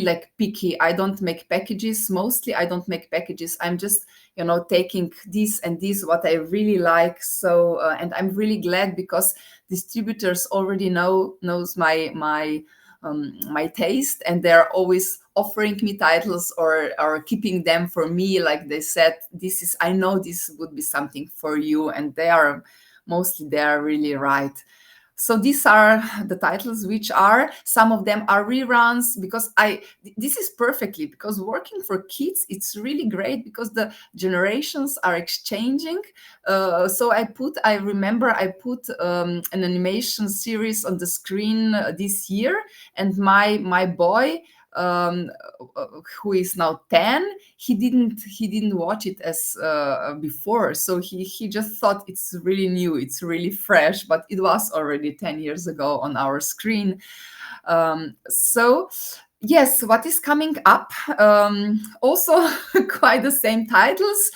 like picky. I don't make packages. Mostly I don't make packages. I'm just taking this and this what I really like. So and I'm really glad, because distributors already knows my taste, and they're always offering me titles or keeping them for me. Like they said, I know this would be something for you, and they are really right. So these are the titles, which are, some of them are reruns, because this is perfectly, because working for kids, it's really great because the generations are exchanging. So I remember I put an animation series on the screen this year, and my boy, who is now 10, he didn't watch it as before, so he just thought it's really new, it's really fresh, but it was already 10 years ago on our screen. So yes, what is coming up, also quite the same titles.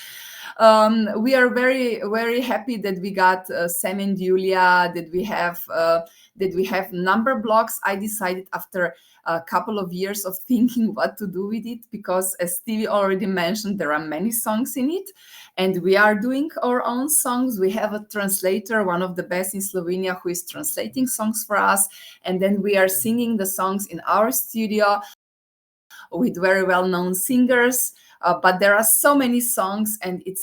We are very, very happy that we got Sam and Julia, that we have number blocks. I decided after a couple of years of thinking what to do with it, because as Tiivi already mentioned, there are many songs in it, and we are doing our own songs. We have a translator, one of the best in Slovenia, who is translating songs for us, and then we are singing the songs in our studio with very well-known singers. But there are so many songs, and it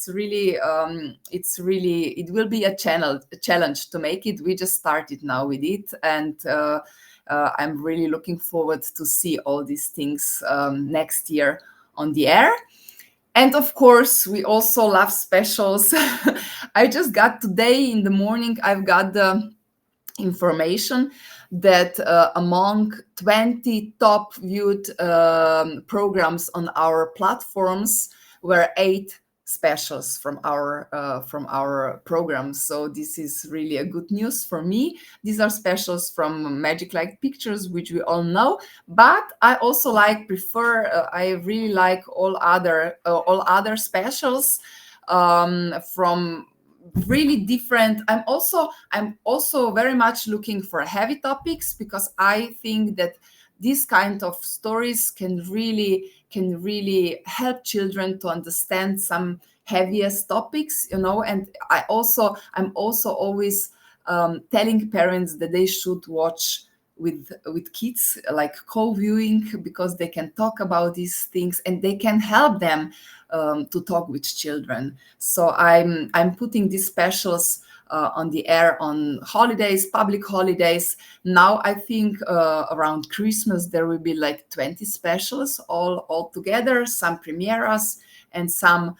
will be a challenge to make it. We just started now with it, and I'm really looking forward to see all these things next year on the air. And of course, we also love specials. I just got today in the morning, I've got the information that among 20 top viewed programs on our platforms were 8 specials from our programs. So this is really a good news for me. These are specials from Magic Light Pictures, which we all know, but I also I really like all other specials from really different. I'm also very much looking for heavy topics, because I think that these kind of stories can really help children to understand some heaviest topics, and I'm also always telling parents that they should watch with kids, like co-viewing, because they can talk about these things and they can help them to talk with children. So I'm putting these specials on the air on holidays, public holidays. Now I think around Christmas there will be like 20 specials all together, some premieres and some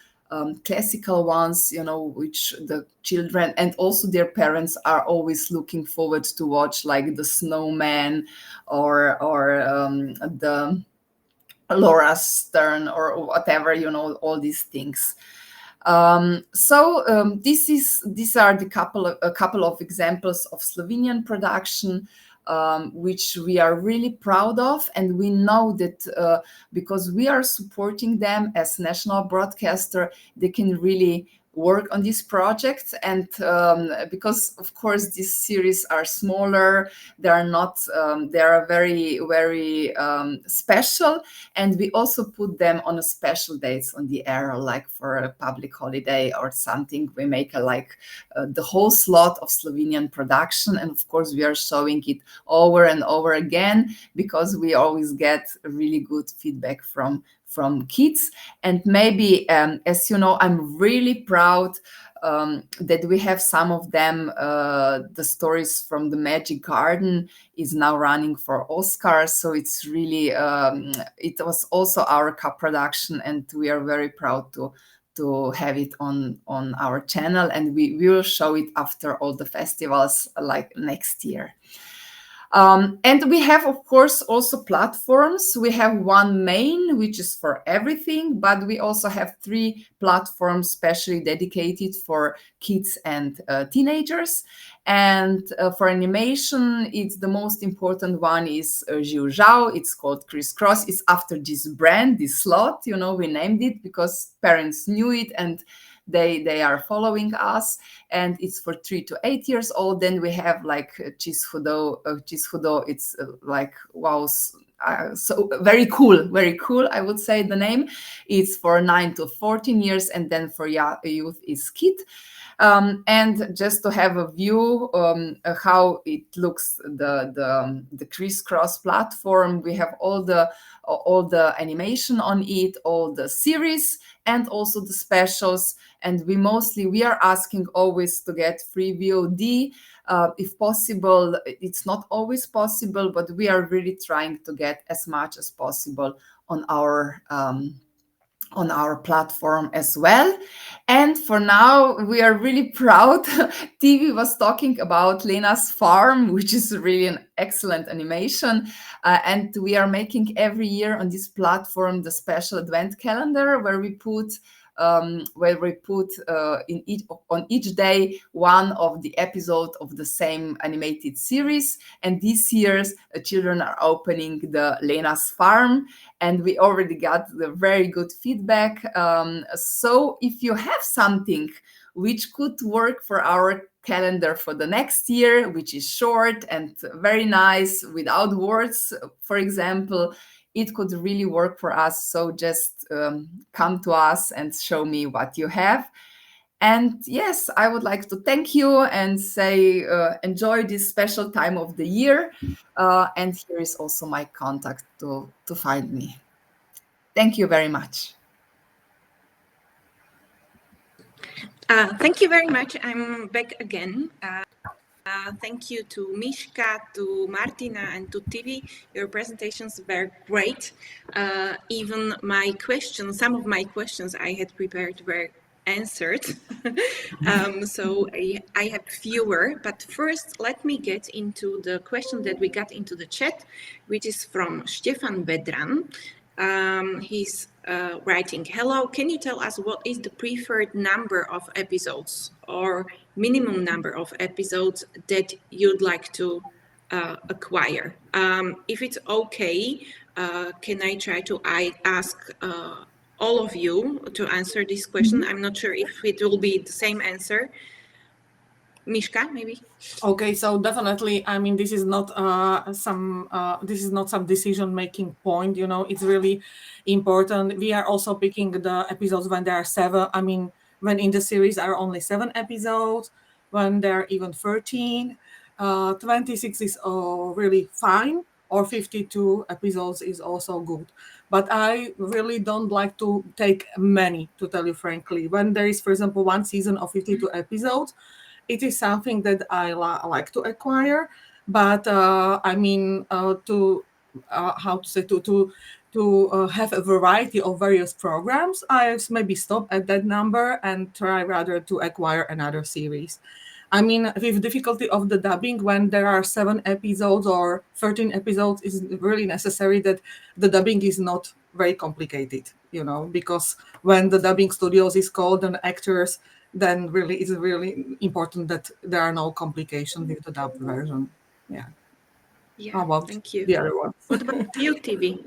classical ones, which the children and also their parents are always looking forward to watch, like the Snowman or the Laura Stern or whatever, all these things. These are a couple of examples of Slovenian production, which we are really proud of, and we know that because we are supporting them as national broadcaster, they can really work on this project. And because of course these series are smaller, they are very, very special, and we also put them on a special dates on the air, like for a public holiday or something. We make the whole slot of Slovenian production, and of course we are showing it over and over again, because we always get really good feedback from kids. And maybe, as you know, I'm really proud that we have some of them. The stories from the Magic Garden is now running for Oscar, so it's really it was also our co-production, and we are very proud to have it on our channel, and we will show it after all the festivals, like next year. And we have, of course, also platforms. We have one main, which is for everything, but we also have 3 platforms specially dedicated for kids and teenagers. And for animation, it's the most important one is Jiu Zhao. It's called Crisscross. It's after this brand, this slot, we named it because parents knew it and they are following us, and it's for 3 to 8 years old. Then we have like Chishudo. It's like, wow, so very cool, I would say the name. It's for 9 to 14 years, and then for youth is Kid. And just to have a view how it looks, the Crisscross platform, we have all the animation on it, all the series, and also the specials. And we are asking always to get free VOD If possible, it's not always possible, but we are really trying to get as much as possible on our platform as well. And for now, we are really proud. Tiivi was talking about Lena's Farm, which is really an excellent animation. And we are making every year on this platform the special advent calendar where we put on each day one of the episodes of the same animated series. And this year's children are opening the Lena's Farm, and we already got the very good feedback. So if you have something which could work for our calendar for the next year, which is short and very nice without words, for example, it could really work for us. So just come to us and show me what you have. And yes, I would like to thank you and say enjoy this special time of the year. And here is also my contact to find me. Thank you very much. Thank you very much. I'm back again. Thank you to Miška, to Martina, and to Tiivi. Your presentations were great. Even some of my questions I had prepared were answered. So I have fewer, but first let me get into the question that we got into the chat, which is from Stefan Vedran. He's writing, hello, can you tell us what is the preferred number of episodes or minimum number of episodes that you'd like to acquire? If it's okay, can I try to ask all of you to answer this question? I'm not sure if it will be the same answer. Miška, maybe? Okay, so definitely, I mean, this is not some decision-making point, you know, it's really important. We are also picking the episodes when there are 7, I mean, when in the series are only 7 episodes, when there are even 13, 26 is really fine, or 52 episodes is also good. But I really don't like to take many, to tell you frankly. When there is, for example, one season of 52 episodes, it is something that I like to acquire, but I mean, to have a variety of various programs, I maybe stop at that number and try rather to acquire another series. I mean, with difficulty of the dubbing, when there are 7 episodes or 13 episodes, it's really necessary that the dubbing is not very complicated, you know, because when the dubbing studios is called and actors, then really it's really important that there are no complications with the dubbed version. Yeah. How about thank you. the other ones? What about you, Tiivi?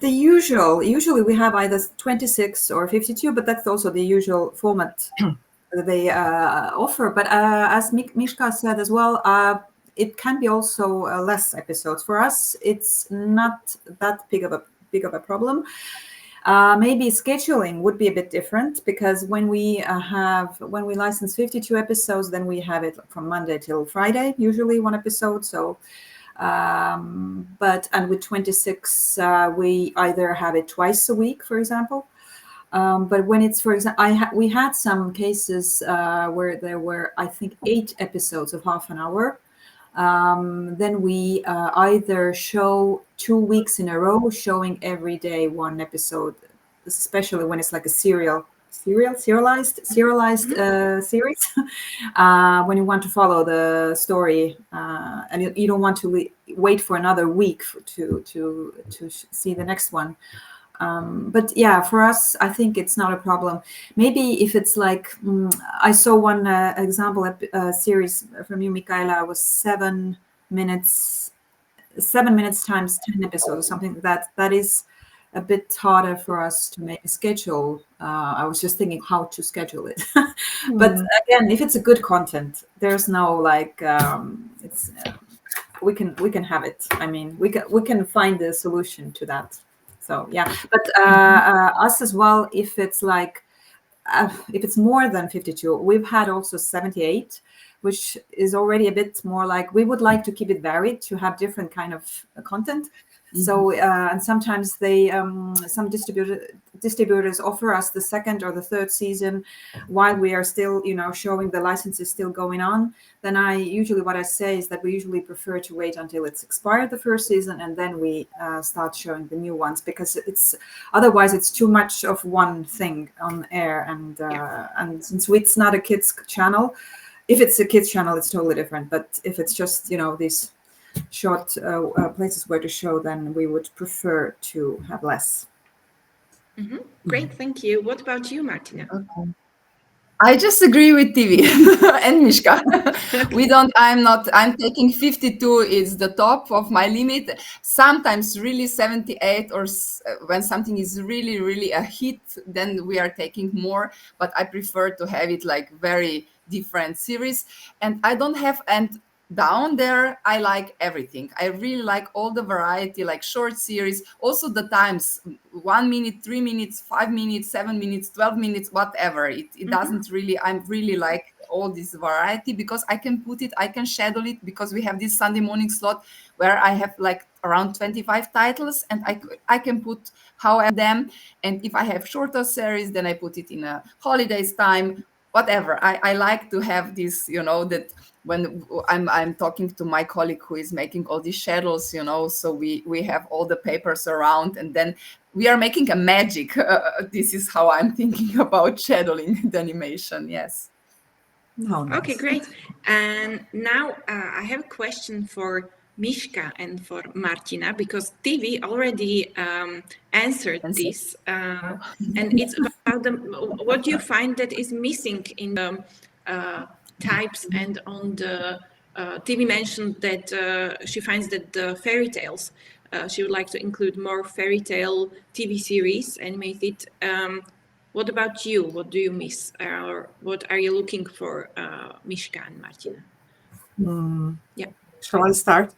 Usually we have either 26 or 52, but that's also the usual format that they offer. But as Miška said as well, it can be also less episodes. For us, it's not that big of a problem. Maybe scheduling would be a bit different, because when we license 52 episodes, then we have it from Monday till Friday, usually one episode. So, and with 26, we either have it twice a week, for example. But when it's, for example, we had some cases where there were, I think, 8 episodes of half an hour. Then we either show 2 weeks in a row, showing every day one episode, especially when it's like a serialized series. When you want to follow the story, and you don't want to wait for another week to see the next one. But yeah, for us, I think it's not a problem. Maybe if it's like, I saw one example series from you, Michaela, was 7 minutes times 10 episodes or something like that. That is a bit harder for us to make a schedule. I was just thinking how to schedule it. But again, if it's a good content, there's no like, we can have it. I mean, we can find a solution to that. So yeah, but us as well, if it's like, if it's more than 52, we've had also 78, which is already a bit more like, we would like to keep it varied, to have different kind of content. So and sometimes they some distributors offer us the second or the third season while we are still, showing the license is still going on. Then what I say is that we usually prefer to wait until it's expired, the first season, and then we start showing the new ones, because otherwise it's too much of one thing on air, and since it's not a kids channel, if it's a kids channel it's totally different, but if it's just these short places where to show, then we would prefer to have less. Great, thank you. What about you, Martina? Okay. I just agree with Tiivi and Mishka. I'm taking 52 is the top of my limit. Sometimes really 78, or when something is really, really a hit, then we are taking more, but I prefer to have it like very different series. And I don't have, and down there, I like everything. I really like all the variety, like short series, also the times, 1 minute, 3 minutes, 5 minutes, 7 minutes, 12 minutes, whatever. It doesn't really, I'm really like all this variety, because I can schedule it, because we have this Sunday morning slot where I have like around 25 titles, and I can put however them. And if I have shorter series, then I put it in a holidays time, whatever. I like to have this, that when I'm talking to my colleague who is making all these schedules, so we have all the papers around, and then we are making a magic. This is how I'm thinking about scheduling the animation. Yes. Oh, nice. Okay, great. And now I have a question for Mishka and for Martina, because Tiivi already answered this, and it's about what you find that is missing in the types, and on the Tiivi mentioned that she finds that the fairy tales, she would like to include more fairy tale TV series animated. What about you? What do you miss? Or what are you looking for, Mishka and Martina? Yeah. Shall I start?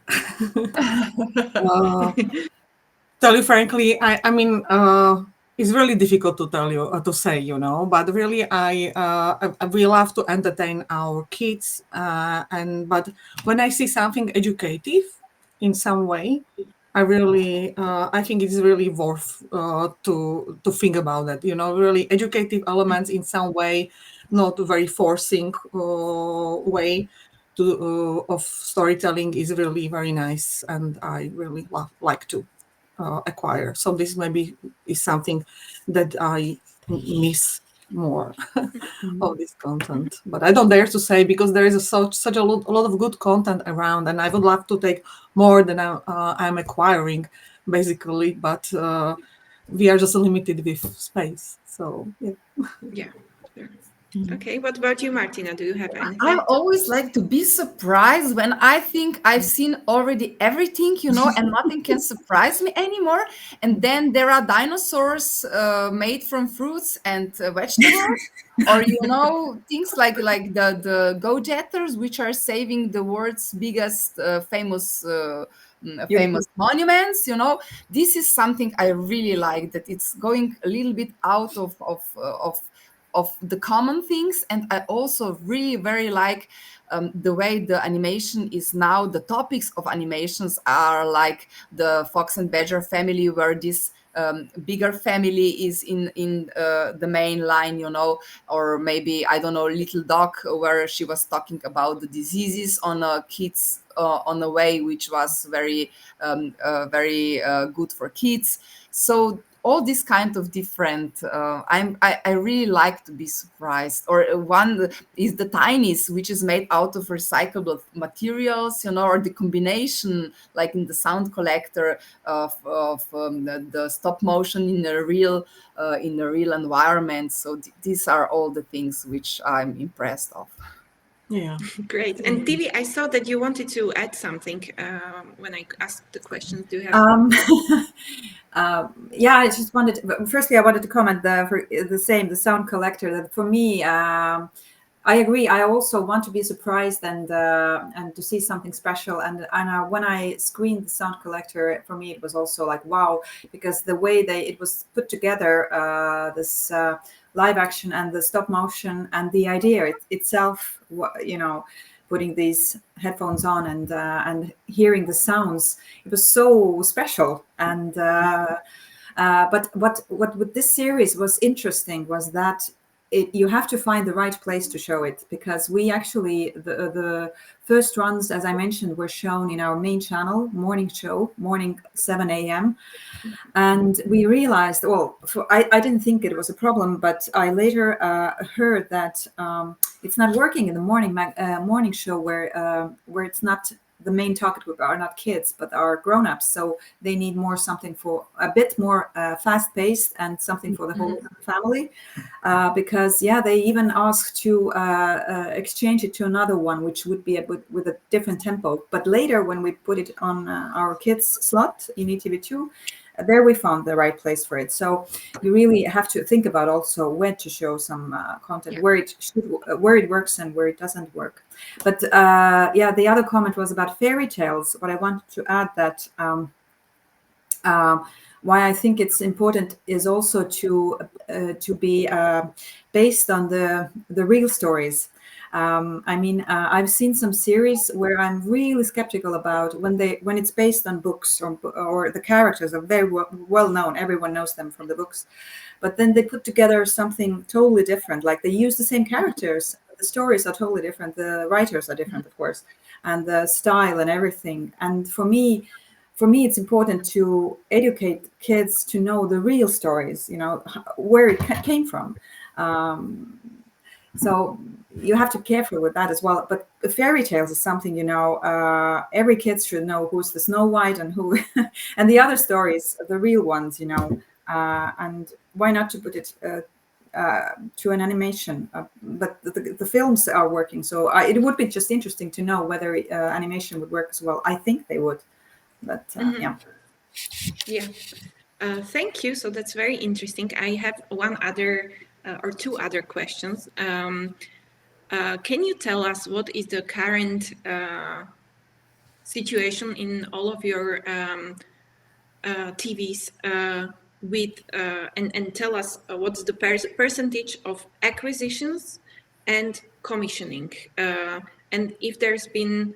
Tell you frankly, I mean, it's really difficult to tell you to say, but really, we love to entertain our kids, but when I see something educative in some way, I think it's really worth to think about that. Really educative elements in some way, not very forcing way of storytelling is really very nice, and I really like to acquire. So this maybe is something that I miss more of this content, but I don't dare to say, because there is such a lot of good content around, and I would love to take more than I'm acquiring, basically, but we are just limited with space. So yeah. Sure. Okay, what about you, Martina? Do you have anything? I always like to be surprised when I think I've seen already everything, and nothing can surprise me anymore. And then there are dinosaurs made from fruits and vegetables, or things like the go-jetters, which are saving the world's biggest famous monuments. This is something I really like, that it's going a little bit out of the common things. And I also really very like the way the animation is now. The topics of animations are like the Fox and Badger family, where this bigger family is in the main line, or maybe, I don't know, Little Dog, where she was talking about the diseases on kids on a way which was very good for kids. So all this kind of different, I really like to be surprised. Or one is the Tinies, which is made out of recyclable materials, or the combination, like in the sound collector, of the stop motion in a real environment. So these are all the things which I'm impressed of. Yeah. Great. And Tiivi, I saw that you wanted to add something when I asked the questions. Do you have? Yeah, I just firstly, I wanted to comment for the sound collector, that for me, I agree. I also want to be surprised and to see something special. And when I screened the sound collector, for me, it was also like, wow, because the way it was put together, this live action and the stop motion, and the idea itself, putting these headphones on and hearing the sounds. It was so special. And but what with this series was interesting was that you have to find the right place to show it, because we actually, the first runs, as I mentioned, were shown in our main channel, morning show, morning 7 a.m. And we realized, well, I didn't think it was a problem, but I later heard that it's not working in the morning show where it's not, the main target group are not kids, but are grown-ups. So they need more something for a bit more fast-paced and something for the whole family. Because, they even asked to exchange it to another one, which would be with a different tempo. But later, when we put it on our kids slot in RTV Tüür, there we found the right place for it. So you really have to think about also when to show some content, where it works and where it doesn't work. But the other comment was about fairy tales. What I wanted to add that why I think it's important is also to be based on the real stories. I've seen some series where I'm really skeptical about when it's based on books or the characters are very well known. Everyone knows them from the books, but then they put together something totally different. Like they use the same characters, the stories are totally different. The writers are different, of course, and the style and everything. And for me, it's important to educate kids to know the real stories, where it came from. So you have to be careful with that as well. But fairy tales is something, every kid should know who's the Snow White and who, and the other stories, the real ones, and why not to put it to an animation? But the films are working. So it would be just interesting to know whether animation would work as well. I think they would, but Thank you. So that's very interesting. I have one other or two other questions. Can you tell us what is the current situation in all of your TVs with and tell us what's the percentage of acquisitions and commissioning, and if there's been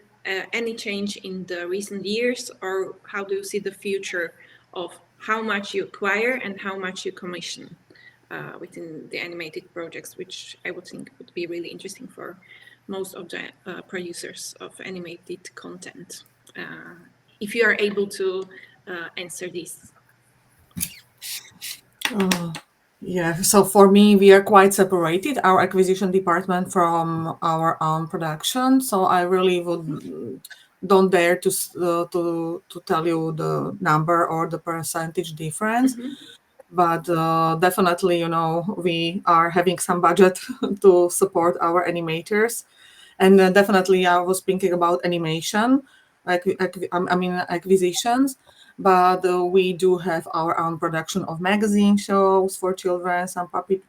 any change in the recent years, or how do you see the future of how much you acquire and how much you commission within the animated projects, which I would think would be really interesting for most of the producers of animated content. If you are able to answer this. So for me, we are quite separated, our acquisition department from our own production. So I really don't dare to tell you the number or the percentage difference. But definitely, we are having some budget to support our animators. And definitely I was thinking about animation, acquisitions, but we do have our own production of magazine shows for children, some puppet,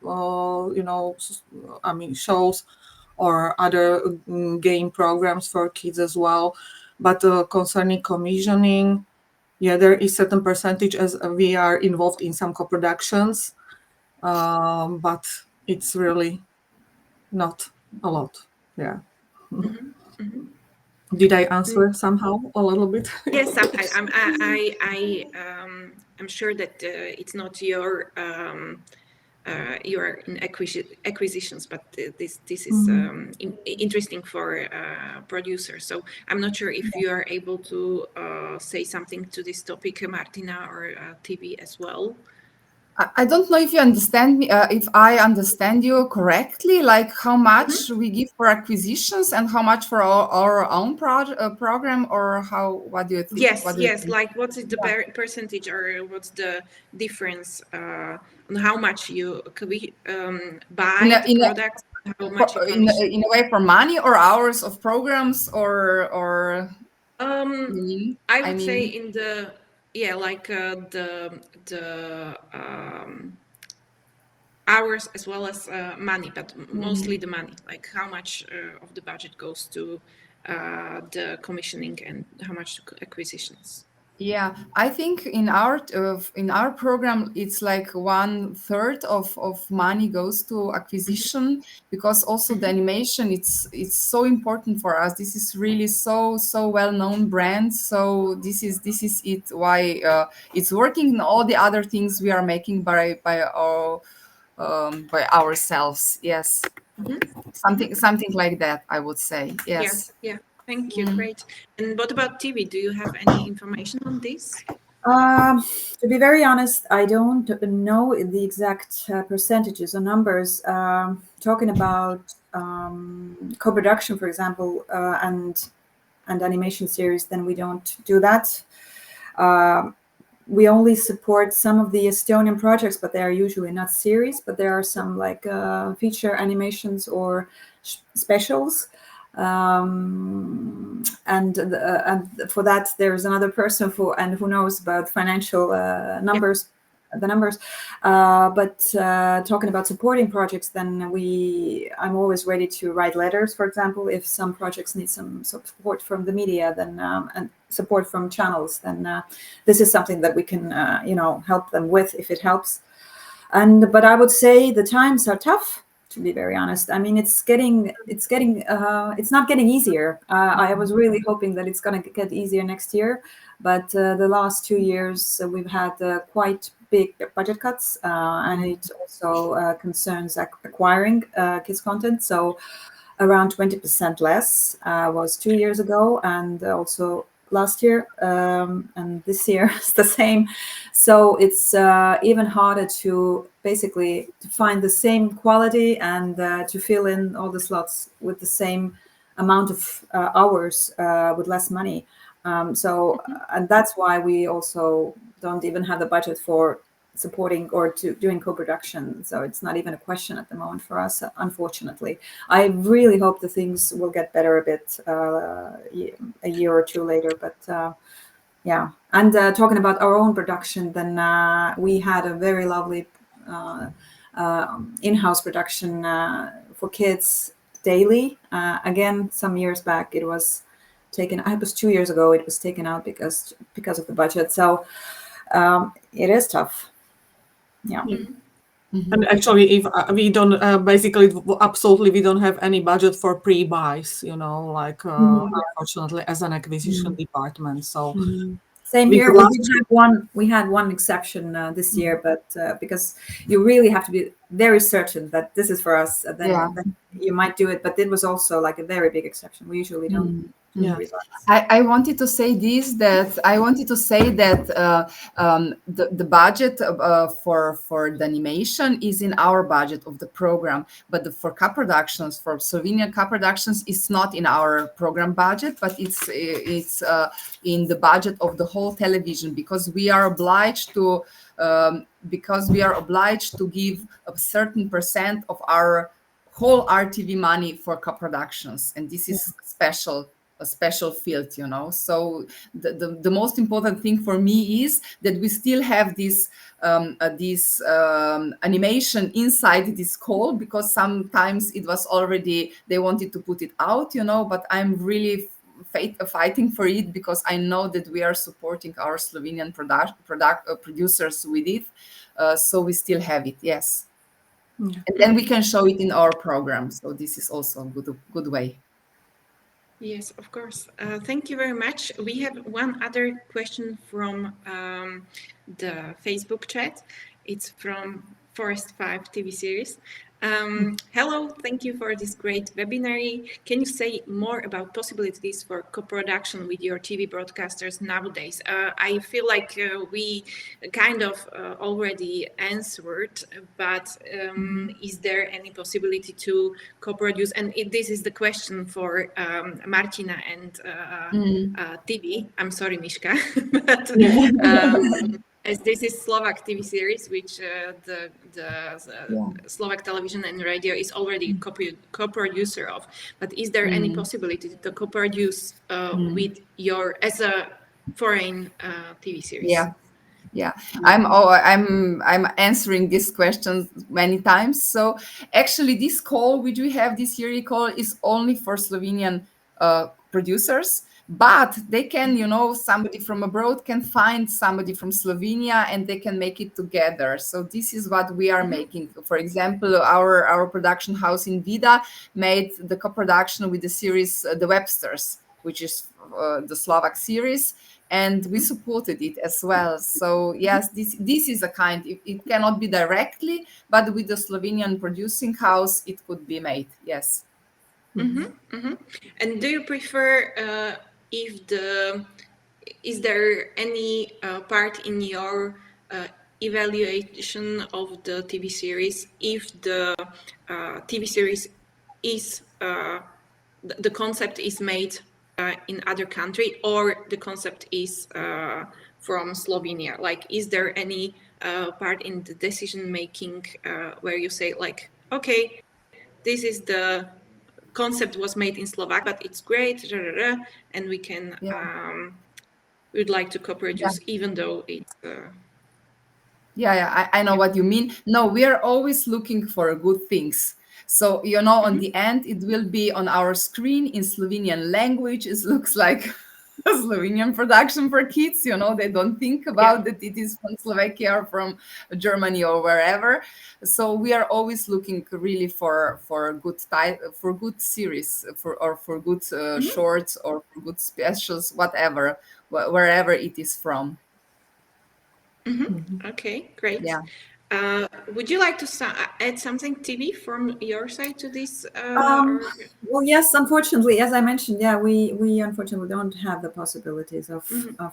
shows or other game programs for kids as well. But concerning commissioning, there is certain percentage as we are involved in some co-productions, but it's really not a lot. Yeah. Did I answer somehow a little bit? Yes, I'm sure that it's not your in acquisitions, but this is interesting for producers. So I'm not sure if you are able to say something to this topic, Martina or TV as well. I don't know if you understand me, if I understand you correctly, like how much we give for acquisitions and how much for our own program, or what do you think? Yes. Like what is the percentage, or what's the difference on how much you buy the product? How much in a way for money or hours of programs or I would say in the hours as well as money, but mostly the money, like how much of the budget goes to the commissioning and how much to acquisitions. Yeah, I think in our program it's like 1/3 of money goes to acquisition, because also the animation, it's so important for us. This is really so well known brand. So this is it why it's working. And all the other things we are making by ourselves. Yes, something like that, I would say. Yeah, Yes. yeah. Thank you. Great. And what about TV? Do you have any information on this? To be very honest, I don't know the exact percentages or numbers. Talking about co-production, for example, and animation series, then we don't do that. We only support some of the Estonian projects, but they are usually not series. But there are some like feature animations or specials. And for that there's another person who knows about financial numbers, the numbers. But talking about supporting projects, then I'm always ready to write letters, for example, if some projects need some support from the media, then and support from channels, then this is something that we can help them with if it helps. But I would say the times are tough, to be very honest. I mean, it's not getting easier. I was really hoping that it's going to get easier next year, but the last 2 years we've had quite big budget cuts, and it also concerns acquiring kids content. So around 20% less was 2 years ago, and also last year, and this year is the same. So it's even harder to basically to find the same quality and to fill in all the slots with the same amount of hours with less money. And that's why we also don't even have the budget for supporting or to doing co-production. So it's not even a question at the moment for us, unfortunately. I really hope the things will get better a bit a year or two later, but yeah. And talking about our own production, then we had a very lovely in-house production for kids daily. Again, some years back it was taken, it was 2 years ago, it was taken out because of the budget. So it is tough. Yeah. And actually, if we don't basically, absolutely, we don't have any budget for pre-buys, like unfortunately, as an acquisition department. So same here. We had one exception this year, but because you really have to be very certain that this is for us, then you might do it. But it was also like a very big exception. We usually don't. Yeah. I wanted to say this, that the budget for the animation is in our budget of the program, but for co-productions, for Slovenian co-productions, it's not in our program budget, but it's in the budget of the whole television, because we are obliged to give a certain percent of our whole RTV money for co-productions, and this is a special field, So the most important thing for me is that we still have this animation inside this call, because sometimes it was already, they wanted to put it out, but I'm really fighting for it, because I know that we are supporting our Slovenian producers with it, so we still have it. Yes. And then we can show it in our program, so this is also a good way. Yes, of course. Thank you very much. We have one other question from the Facebook chat. It's from Forest 5 TV series. Hello, thank you for this great webinar. Can you say more about possibilities for co-production with your TV broadcasters nowadays? I feel like we kind of already answered, but is there any possibility to co-produce? And this is the question for Martina and TV. I'm sorry, Miška, but as this is Slovak TV series, which the Slovak Television and Radio is already co-producer of. But is there any possibility to co-produce with as a foreign TV series? Yeah, I'm answering this question many times. So actually, this call which we have, this yearly call, is only for Slovenian producers, but they can, somebody from abroad can find somebody from Slovenia and they can make it together. So this is what we are making. For example, our production house in Vida made the co-production with the series The Websters, which is the Slovak series, and we supported it as well. So yes, this is a kind, it cannot be directly, but with the Slovenian producing house, it could be made, yes. And do you prefer is there any part in your evaluation of the TV series if the TV series is the concept is made in other country or the concept is from Slovenia? Like, is there any part in the decision making where you say like, okay, this is the concept was made in Slovak, but it's great, and we can we'd like to co-produce even though it's I know what you mean. No, we are always looking for good things. So on the end it will be on our screen in Slovenian language. It looks like a Slovenian production for kids. They don't think about that it is from Slovakia or from Germany or wherever. So we are always looking really for good for good series, for good shorts or for good specials, whatever, wherever it is from. Okay, great. Yeah. Would you like to add something, Tiivi, from your side to this? Well, yes, unfortunately, as I mentioned, we unfortunately don't have the possibilities of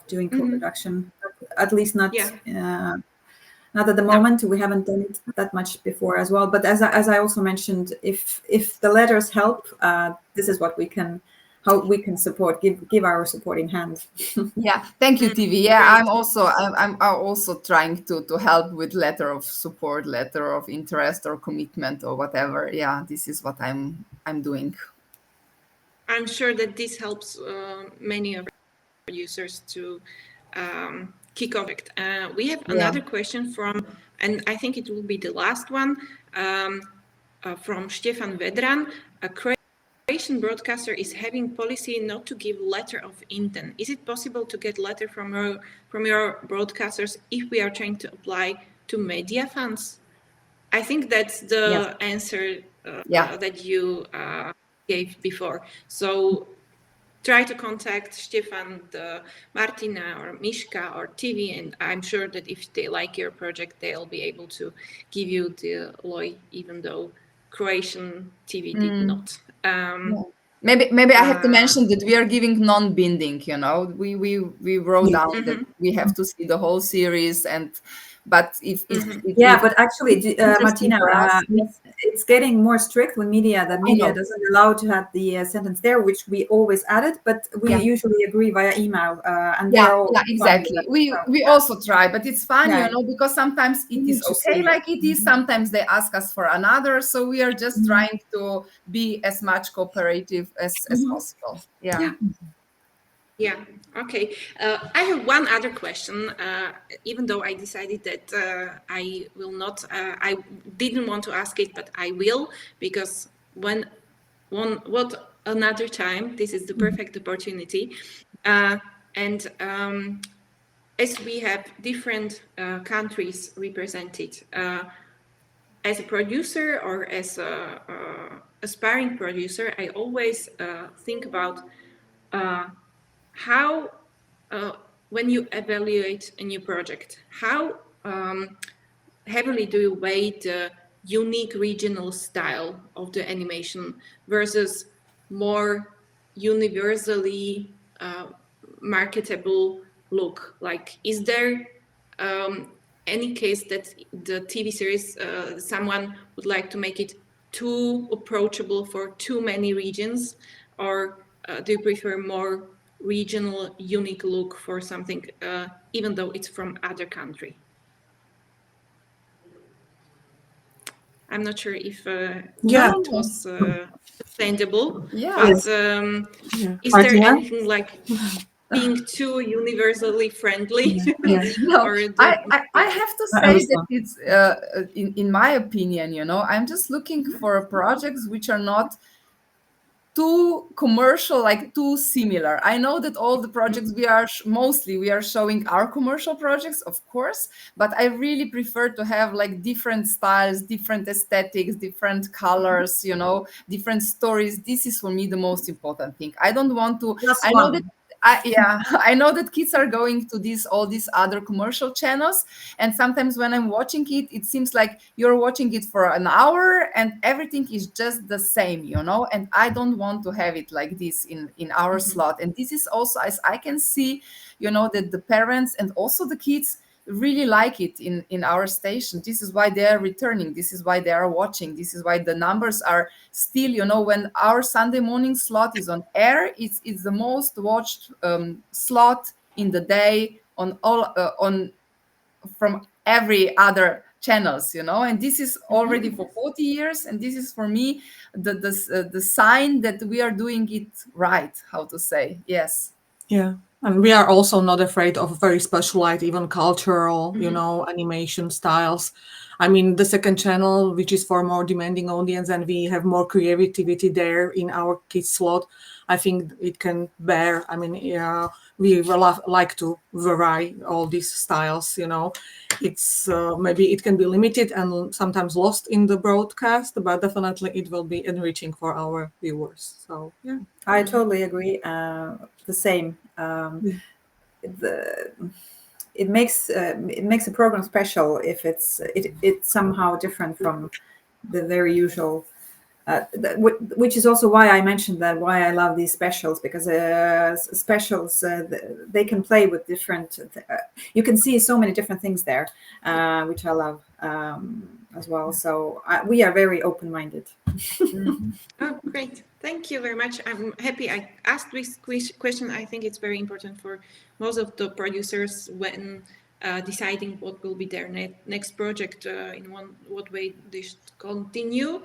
doing co-production, at least not not at the moment. We haven't done it that much before as well. But as I also mentioned, if the letters help, this is what how we can support, give our supporting hand. Yeah, thank you, Tiivi. Yeah, I'm also trying to help with letter of support, letter of interest or commitment or whatever. Yeah, this is what I'm doing. I'm sure that this helps many of our users to kick off. We have another question from, and I think it will be the last one, from Stefan Vedran. A Croatian broadcaster is having policy not to give letter of intent. Is it possible to get letter from your broadcasters if we are trying to apply to media funds? I think that's the answer that you gave before. So try to contact Stefan, Martina, or Miška, or Tiivi, and I'm sure that if they like your project, they'll be able to give you the LOI, even though Croatian TV did not. Maybe I have to mention that we are giving non-binding. We wrote down that we have to see the whole series, but if but actually, Martina, it's getting more strict with media. That media doesn't allow to have the sentence there, which we always added, but we usually agree via email. And exactly. We also try, but it's fun, because sometimes it is okay like it is. Sometimes they ask us for another, so we are just trying to be as much cooperative as possible. Yeah. Okay. I have one other question. Even though I decided that I will not, I didn't want to ask it, but I will, because what another time, this is the perfect opportunity. And as we have different countries represented, as a producer or as a aspiring producer, I always think about how, when you evaluate a new project, how heavily do you weigh the unique regional style of the animation versus more universally marketable look? Like, is there any case that the TV series, someone would like to make it too approachable for too many regions, or do you prefer more regional unique look for something, even though it's from other country? I'm not sure if it was understandable, but is there anything like being too universally friendly? I have to say that it's in my opinion, I'm just looking for projects which are not too commercial, like too similar. I know that all the projects we are showing our commercial projects, of course, but I really prefer to have like different styles, different aesthetics, different colors, you know, different stories. This is for me the most important thing. I don't want to. I know that. I know that kids are going to all these other commercial channels, and sometimes when I'm watching it, it seems like you're watching it for an hour and everything is just the same, you know. And I don't want to have it like this in our slot. And this is also, as I can see, you know, that the parents and also the kids really like it in our station. This is why they are returning. This is why they are watching. This is why the numbers are still, you know, when our Sunday morning slot is on air, it's the most watched slot in the day on all from every other channels, you know. And this is already for 40 years, and this is for me the sign that we are doing it right, how to say. Yes. Yeah. And we are also not afraid of very specialized, even cultural, you know, animation styles. I mean, the second channel, which is for more demanding audience, and we have more creativity there in our kids slot, I think it can bear. I mean, yeah, we like to vary all these styles, you know. It's maybe it can be limited and sometimes lost in the broadcast, but definitely it will be enriching for our viewers. So, yeah. I totally agree. The same. It makes a program special if it's somehow different from the very usual. Which is also why I mentioned that, why I love these specials, because specials they can play with different. You can see so many different things there, which I love as well. So we are very open-minded. Oh, great. Thank you very much. I'm happy I asked this question. I think it's very important for most of the producers when deciding what will be their next project, in what way they should continue.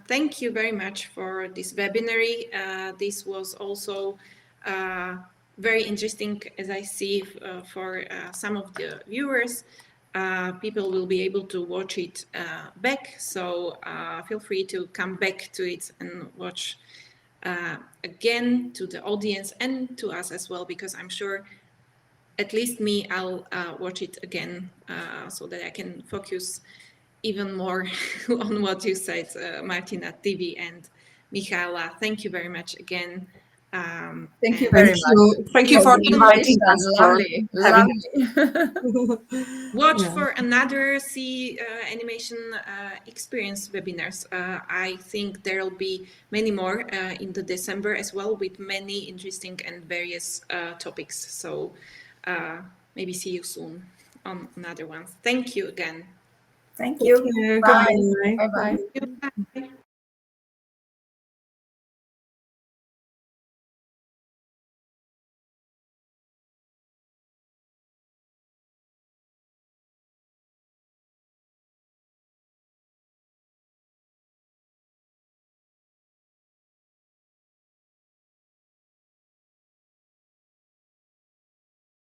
Thank you very much for this webinar. This was also very interesting, as I see, for some of the viewers. People will be able to watch it back, so feel free to come back to it and watch again, to the audience and to us as well, because I'm sure, at least me, I'll watch it again so that I can focus even more on what you said, Martina, Tiivi, and Michaela. Thank you very much again. Thank you very much. Thank you for inviting us. Lovely. Watch for another CEE animation experience webinars. I think there will be many more in the December as well, with many interesting and various topics. So maybe see you soon on another ones. Thank you again. Thank you. Bye. Bye-bye. Bye.